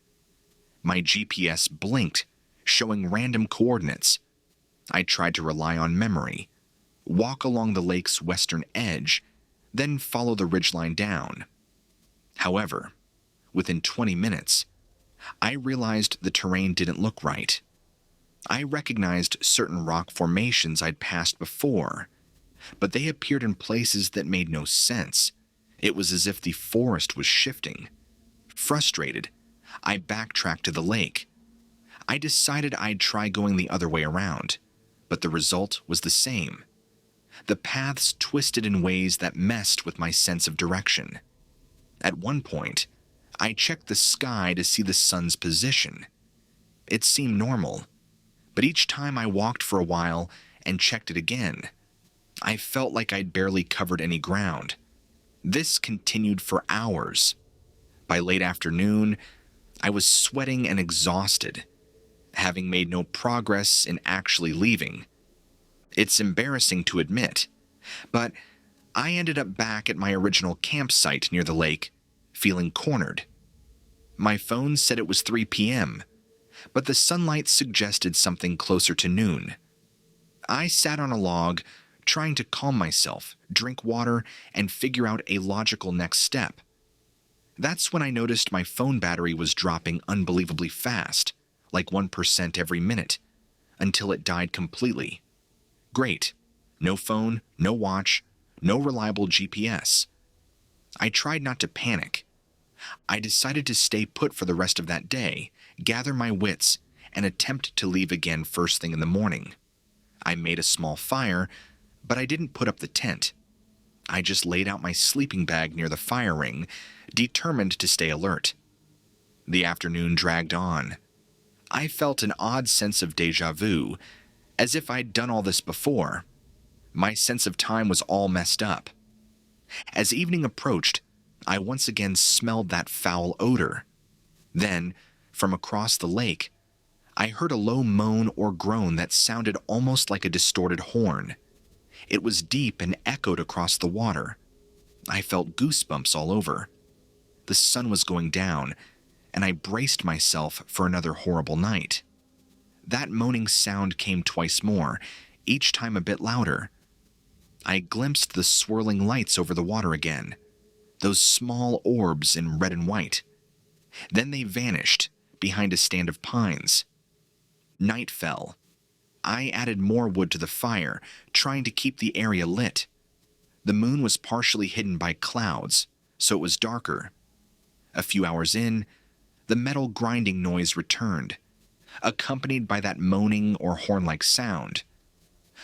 A: My GPS blinked, showing random coordinates. I tried to rely on memory, walk along the lake's western edge, then follow the ridgeline down. However, within 20 minutes, I realized the terrain didn't look right. I recognized certain rock formations I'd passed before, but they appeared in places that made no sense. It was as if the forest was shifting. Frustrated, I backtracked to the lake. I decided I'd try going the other way around, but the result was the same. The paths twisted in ways that messed with my sense of direction. At one point, I checked the sky to see the sun's position. It seemed normal, but each time I walked for a while and checked it again, I felt like I'd barely covered any ground. This continued for hours. By late afternoon, I was sweating and exhausted, having made no progress in actually leaving. It's embarrassing to admit, but I ended up back at my original campsite near the lake, feeling cornered. My phone said it was 3 p.m., but the sunlight suggested something closer to noon. I sat on a log, trying to calm myself, drink water, and figure out a logical next step. That's when I noticed my phone battery was dropping unbelievably fast, like 1% every minute, until it died completely. Great. No phone, no watch, no reliable GPS. I tried not to panic. I decided to stay put for the rest of that day, gather my wits, and attempt to leave again first thing in the morning. I made a small fire, but I didn't put up the tent. I just laid out my sleeping bag near the fire ring, determined to stay alert. The afternoon dragged on. I felt an odd sense of déjà vu, as if I'd done all this before. My sense of time was all messed up. As evening approached, I once again smelled that foul odor. Then, from across the lake, I heard a low moan or groan that sounded almost like a distorted horn. It was deep and echoed across the water. I felt goosebumps all over. The sun was going down, and I braced myself for another horrible night. That moaning sound came twice more, each time a bit louder. I glimpsed the swirling lights over the water again, those small orbs in red and white. Then they vanished behind a stand of pines. Night fell. I added more wood to the fire, trying to keep the area lit. The moon was partially hidden by clouds, so it was darker. A few hours in, the metal grinding noise returned, accompanied by that moaning or horn-like sound.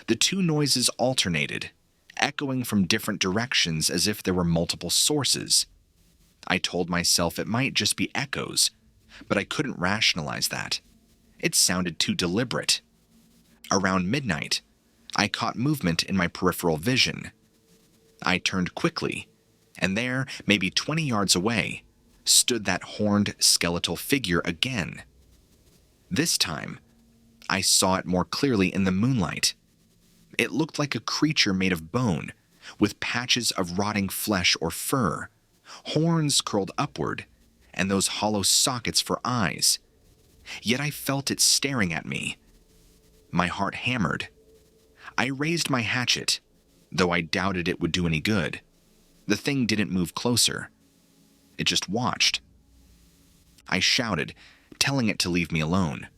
A: The two noises alternated, echoing from different directions as if there were multiple sources. I told myself it might just be echoes, but I couldn't rationalize that. It sounded too deliberate. Around midnight, I caught movement in my peripheral vision. I turned quickly, and there, maybe 20 yards away, stood that horned skeletal figure again. This time, I saw it more clearly in the moonlight. It looked like a creature made of bone, with patches of rotting flesh or fur, horns curled upward, and those hollow sockets for eyes. Yet I felt it staring at me. My heart hammered. I raised my hatchet, though I doubted it would do any good. The thing didn't move closer. It just watched. I shouted, telling it to leave me alone.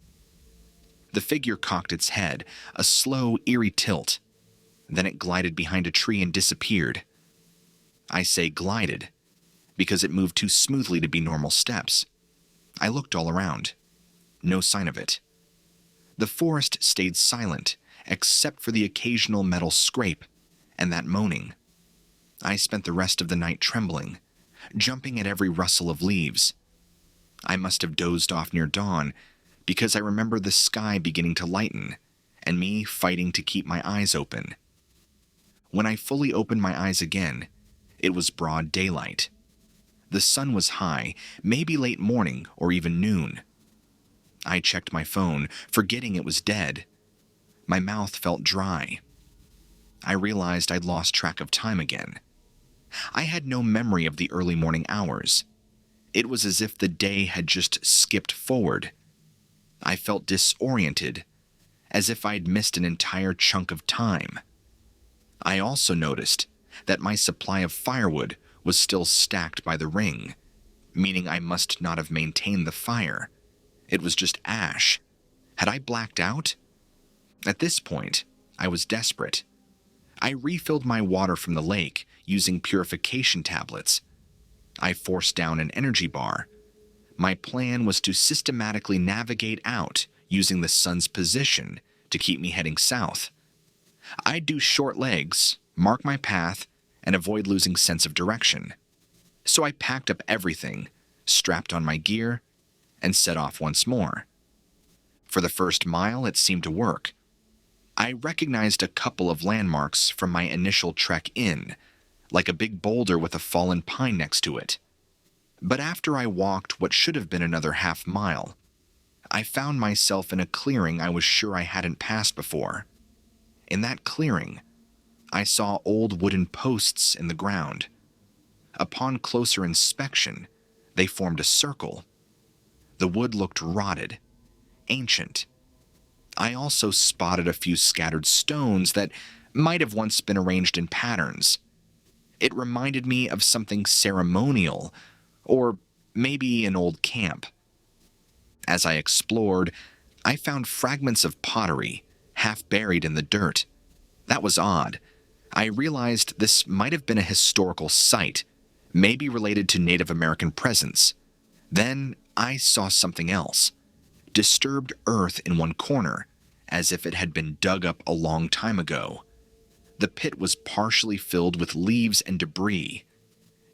A: The figure cocked its head, a slow, eerie tilt. Then it glided behind a tree and disappeared. I say glided, because it moved too smoothly to be normal steps. I looked all around. No sign of it. The forest stayed silent, except for the occasional metal scrape and that moaning. I spent the rest of the night trembling, jumping at every rustle of leaves. I must have dozed off near dawn, because I remember the sky beginning to lighten, and me fighting to keep my eyes open. When I fully opened my eyes again, it was broad daylight. The sun was high, maybe late morning or even noon. I checked my phone, forgetting it was dead. My mouth felt dry. I realized I'd lost track of time again. I had no memory of the early morning hours. It was as if the day had just skipped forward. I felt disoriented, as if I'd missed an entire chunk of time. I also noticed that my supply of firewood was still stacked by the ring, meaning I must not have maintained the fire. It was just ash. Had I blacked out? At this point, I was desperate. I refilled my water from the lake using purification tablets. I forced down an energy bar. My plan was to systematically navigate out using the sun's position to keep me heading south. I'd do short legs, mark my path, and avoid losing sense of direction. So I packed up everything, strapped on my gear, and set off once more. For the first mile, it seemed to work. I recognized a couple of landmarks from my initial trek in, like a big boulder with a fallen pine next to it. But after I walked what should have been another half mile, I found myself in a clearing I was sure I hadn't passed before. In that clearing, I saw old wooden posts in the ground. Upon closer inspection, they formed a circle. The wood looked rotted, ancient. I also spotted a few scattered stones that might have once been arranged in patterns. It reminded me of something ceremonial, or maybe an old camp. As I explored, I found fragments of pottery, half buried in the dirt. That was odd. I realized this might have been a historical site, maybe related to Native American presence. Then I saw something else. Disturbed earth in one corner, as if it had been dug up a long time ago. The pit was partially filled with leaves and debris.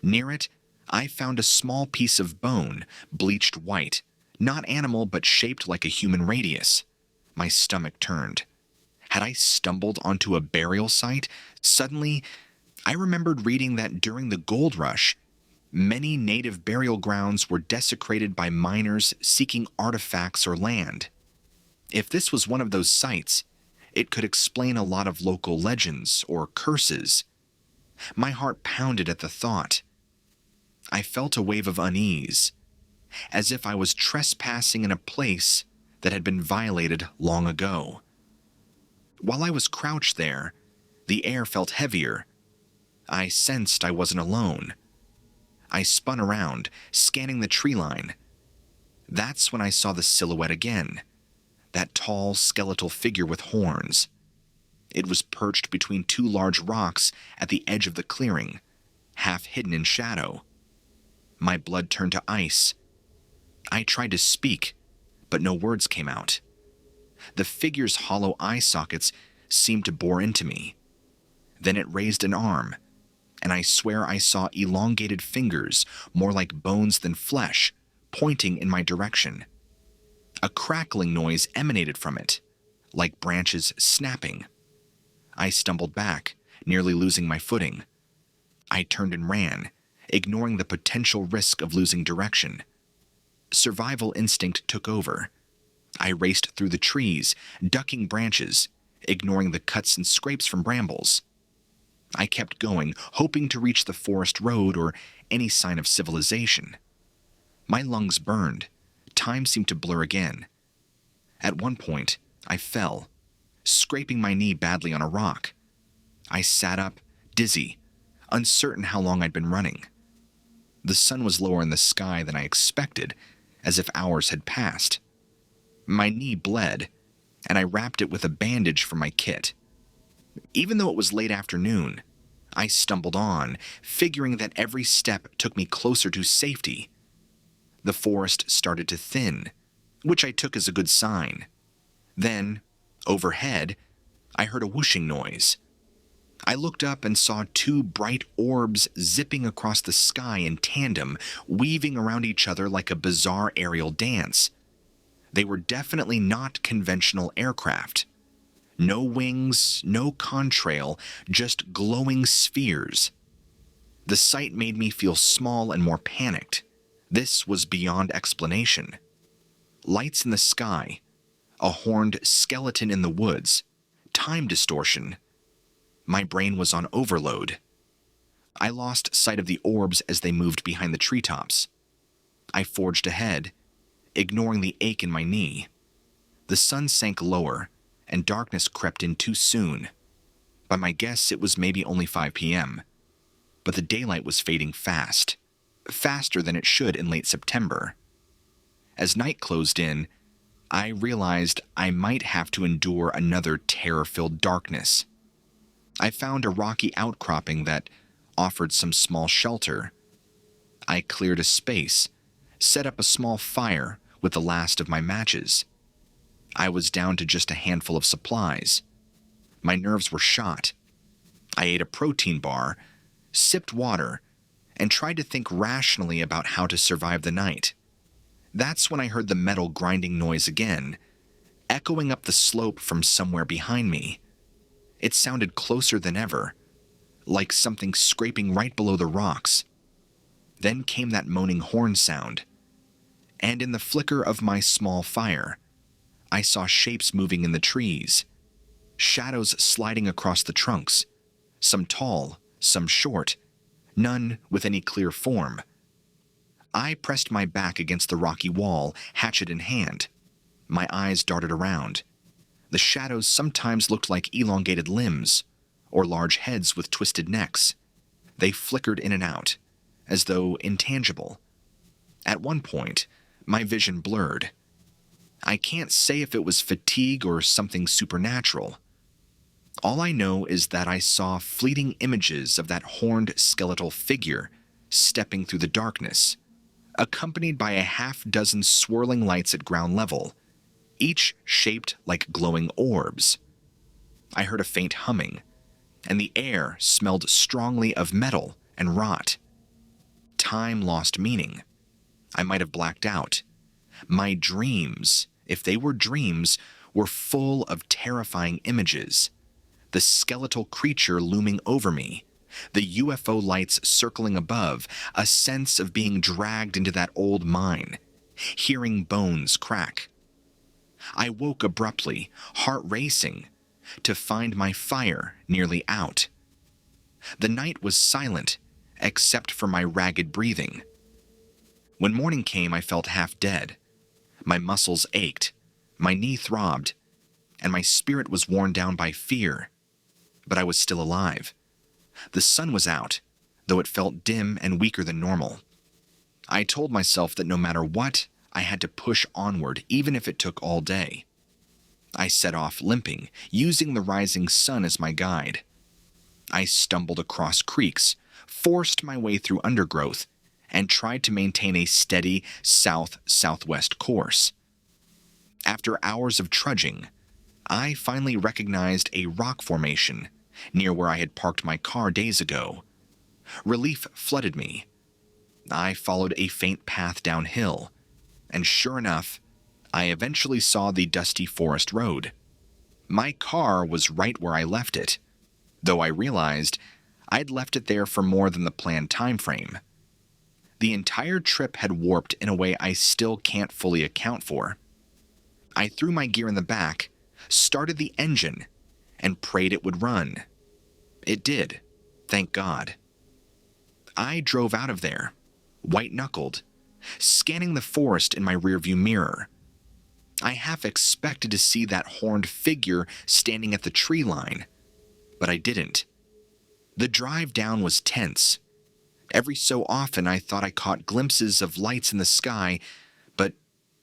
A: Near it, I found a small piece of bone, bleached white, not animal but shaped like a human radius. My stomach turned. Had I stumbled onto a burial site? Suddenly, I remembered reading that during the gold rush, many native burial grounds were desecrated by miners seeking artifacts or land. If this was one of those sites, it could explain a lot of local legends or curses. My heart pounded at the thought. I felt a wave of unease, as if I was trespassing in a place that had been violated long ago. While I was crouched there, the air felt heavier. I sensed I wasn't alone. I spun around, scanning the tree line. That's when I saw the silhouette again, that tall, skeletal figure with horns. It was perched between two large rocks at the edge of the clearing, half hidden in shadow. My blood turned to ice. I tried to speak, but no words came out. The figure's hollow eye sockets seemed to bore into me. Then it raised an arm, and I swear I saw elongated fingers, more like bones than flesh, pointing in my direction. A crackling noise emanated from it, like branches snapping. I stumbled back, nearly losing my footing. I turned and ran, ignoring the potential risk of losing direction. Survival instinct took over. I raced through the trees, ducking branches, ignoring the cuts and scrapes from brambles. I kept going, hoping to reach the forest road or any sign of civilization. My lungs burned. Time seemed to blur again. At one point, I fell, scraping my knee badly on a rock. I sat up, dizzy, uncertain how long I'd been running. The sun was lower in the sky than I expected, as if hours had passed. My knee bled, and I wrapped it with a bandage from my kit. Even though it was late afternoon, I stumbled on, figuring that every step took me closer to safety. The forest started to thin, which I took as a good sign. Then, overhead, I heard a whooshing noise. I looked up and saw two bright orbs zipping across the sky in tandem, weaving around each other like a bizarre aerial dance. They were definitely not conventional aircraft. No wings, no contrail, just glowing spheres. The sight made me feel small and more panicked. This was beyond explanation. Lights in the sky, a horned skeleton in the woods, time distortion. My brain was on overload. I lost sight of the orbs as they moved behind the treetops. I forged ahead, ignoring the ache in my knee. The sun sank lower, and darkness crept in too soon. By my guess, it was maybe only 5 p.m., but the daylight was fading fast, faster than it should in late September. As night closed in, I realized I might have to endure another terror-filled darkness. I found a rocky outcropping that offered some small shelter. I cleared a space, set up a small fire with the last of my matches. I was down to just a handful of supplies. My nerves were shot. I ate a protein bar, sipped water, and tried to think rationally about how to survive the night. That's when I heard the metal grinding noise again, echoing up the slope from somewhere behind me. It sounded closer than ever, like something scraping right below the rocks. Then came that moaning horn sound, and in the flicker of my small fire, I saw shapes moving in the trees, shadows sliding across the trunks, some tall, some short, none with any clear form. I pressed my back against the rocky wall, hatchet in hand. My eyes darted around. The shadows sometimes looked like elongated limbs, or large heads with twisted necks. They flickered in and out, as though intangible. At one point, my vision blurred. I can't say if it was fatigue or something supernatural. All I know is that I saw fleeting images of that horned skeletal figure stepping through the darkness, accompanied by a half-dozen swirling lights at ground level, each shaped like glowing orbs. I heard a faint humming, and the air smelled strongly of metal and rot. Time lost meaning. I might have blacked out. My dreams, if they were dreams, were full of terrifying images. The skeletal creature looming over me, the UFO lights circling above, a sense of being dragged into that old mine, hearing bones crack. I woke abruptly, heart racing, to find my fire nearly out. The night was silent, except for my ragged breathing. When morning came, I felt half dead. My muscles ached, my knee throbbed, and my spirit was worn down by fear. But I was still alive. The sun was out, though it felt dim and weaker than normal. I told myself that no matter what, I had to push onward, even if it took all day. I set off limping, using the rising sun as my guide. I stumbled across creeks, forced my way through undergrowth, and tried to maintain a steady south-southwest course. After hours of trudging, I finally recognized a rock formation near where I had parked my car days ago. Relief flooded me. I followed a faint path downhill, and sure enough, I eventually saw the dusty forest road. My car was right where I left it, though I realized I'd left it there for more than the planned time frame. The entire trip had warped in a way I still can't fully account for. I threw my gear in the back, started the engine, and prayed it would run. It did, thank God. I drove out of there, white-knuckled, scanning the forest in my rearview mirror. I half expected to see that horned figure standing at the tree line, but I didn't. The drive down was tense. Every so often I thought I caught glimpses of lights in the sky, but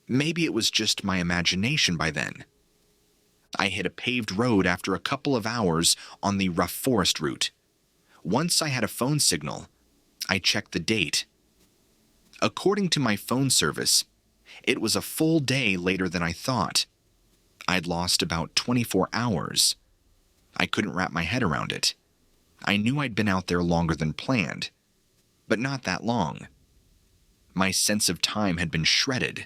A: maybe it was just my imagination by then. I hit a paved road after a couple of hours on the rough forest route. Once I had a phone signal, I checked the date. According to my phone service, it was a full day later than I thought. I'd lost about 24 hours. I couldn't wrap my head around it. I knew I'd been out there longer than planned, but not that long. My sense of time had been shredded.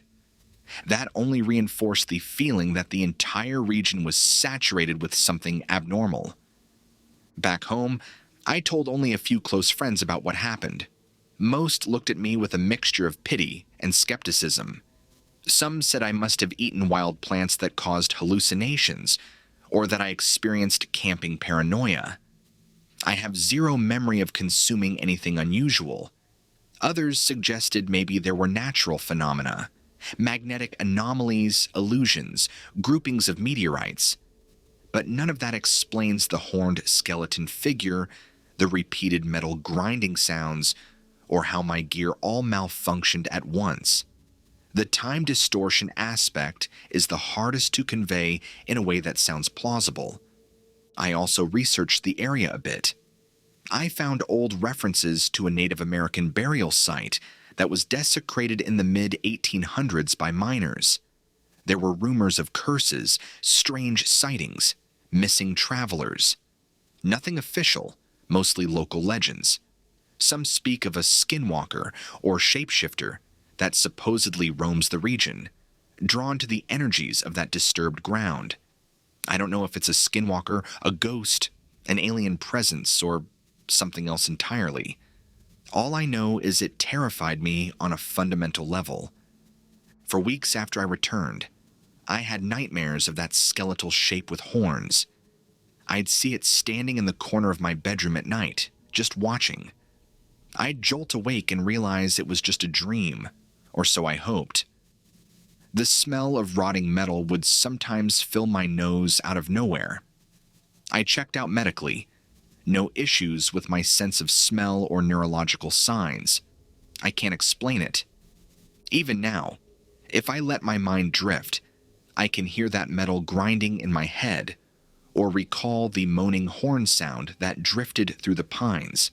A: That only reinforced the feeling that the entire region was saturated with something abnormal. Back home, I told only a few close friends about what happened. Most looked at me with a mixture of pity and skepticism. Some said I must have eaten wild plants that caused hallucinations, or that I experienced camping paranoia. I have zero memory of consuming anything unusual. Others suggested maybe there were natural phenomena, magnetic anomalies, illusions, groupings of meteorites. But none of that explains the horned skeleton figure, the repeated metal grinding sounds, or how my gear all malfunctioned at once. The time distortion aspect is the hardest to convey in a way that sounds plausible. I also researched the area a bit. I found old references to a Native American burial site that was desecrated in the mid-1800s by miners. There were rumors of curses, strange sightings, missing travelers. Nothing official, mostly local legends. Some speak of a skinwalker or shapeshifter that supposedly roams the region, drawn to the energies of that disturbed ground. I don't know if it's a skinwalker, a ghost, an alien presence, or something else entirely. All I know is it terrified me on a fundamental level. For weeks after I returned, I had nightmares of that skeletal shape with horns. I'd see it standing in the corner of my bedroom at night, just watching. I'd jolt awake and realize it was just a dream, or so I hoped. The smell of rotting metal would sometimes fill my nose out of nowhere. I checked out medically. No issues with my sense of smell or neurological signs. I can't explain it. Even now, if I let my mind drift, I can hear that metal grinding in my head, or recall the moaning horn sound that drifted through the pines.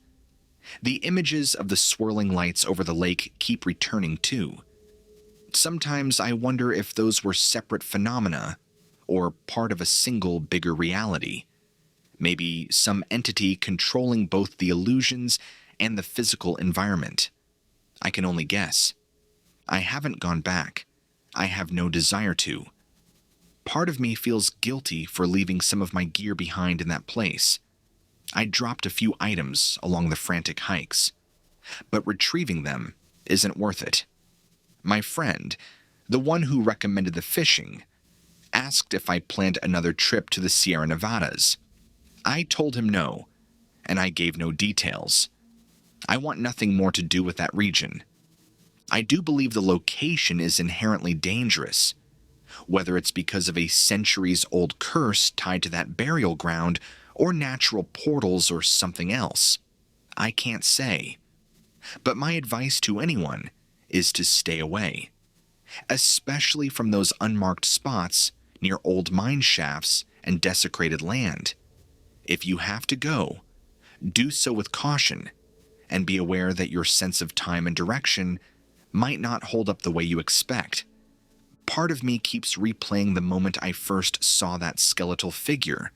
A: The images of the swirling lights over the lake keep returning too. Sometimes I wonder if those were separate phenomena, or part of a single bigger reality. Maybe some entity controlling both the illusions and the physical environment. I can only guess. I haven't gone back. I have no desire to. Part of me feels guilty for leaving some of my gear behind in that place. I dropped a few items along the frantic hikes, but retrieving them isn't worth it. My friend, the one who recommended the fishing, asked if I planned another trip to the Sierra Nevadas. I told him no, and I gave no details. I want nothing more to do with that region. I do believe the location is inherently dangerous, whether it's because of a centuries-old curse tied to that burial ground or natural portals or something else. I can't say. But my advice to anyone is to stay away, especially from those unmarked spots near old mine shafts and desecrated land. If you have to go, do so with caution, and be aware that your sense of time and direction might not hold up the way you expect. Part of me keeps replaying the moment I first saw that skeletal figure.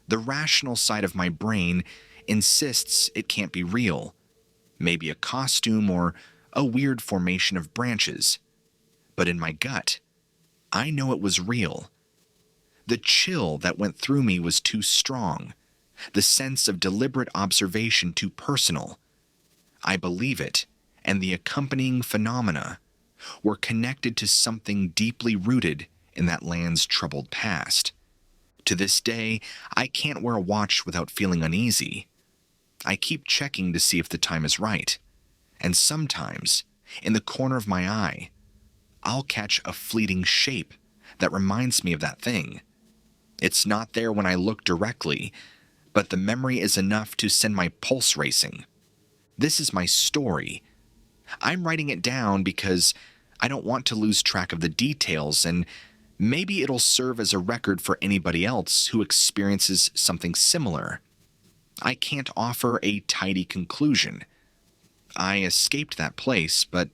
A: The rational side of my brain insists it can't be real, maybe a costume or a weird formation of branches. But in my gut, I know it was real. The chill that went through me was too strong, the sense of deliberate observation too personal. I believe it, and the accompanying phenomena were connected to something deeply rooted in that land's troubled past. To this day, I can't wear a watch without feeling uneasy. I keep checking to see if the time is right, and sometimes, in the corner of my eye, I'll catch a fleeting shape that reminds me of that thing. It's not there when I look directly, but the memory is enough to send my pulse racing. This is my story. I'm writing it down because I don't want to lose track of the details, and maybe it'll serve as a record for anybody else who experiences something similar. I can't offer a tidy conclusion. I escaped that place, but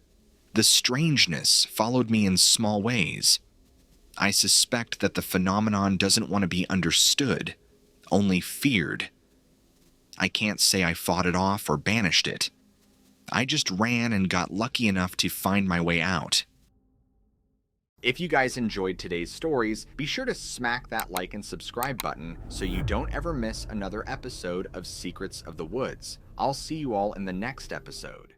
A: the strangeness followed me in small ways. I suspect that the phenomenon doesn't want to be understood, only feared. I can't say I fought it off or banished it. I just ran and got lucky enough to find my way out.
B: If you guys enjoyed today's stories, be sure to smack that like and subscribe button so you don't ever miss another episode of Secrets of the Woods. I'll see you all in the next episode.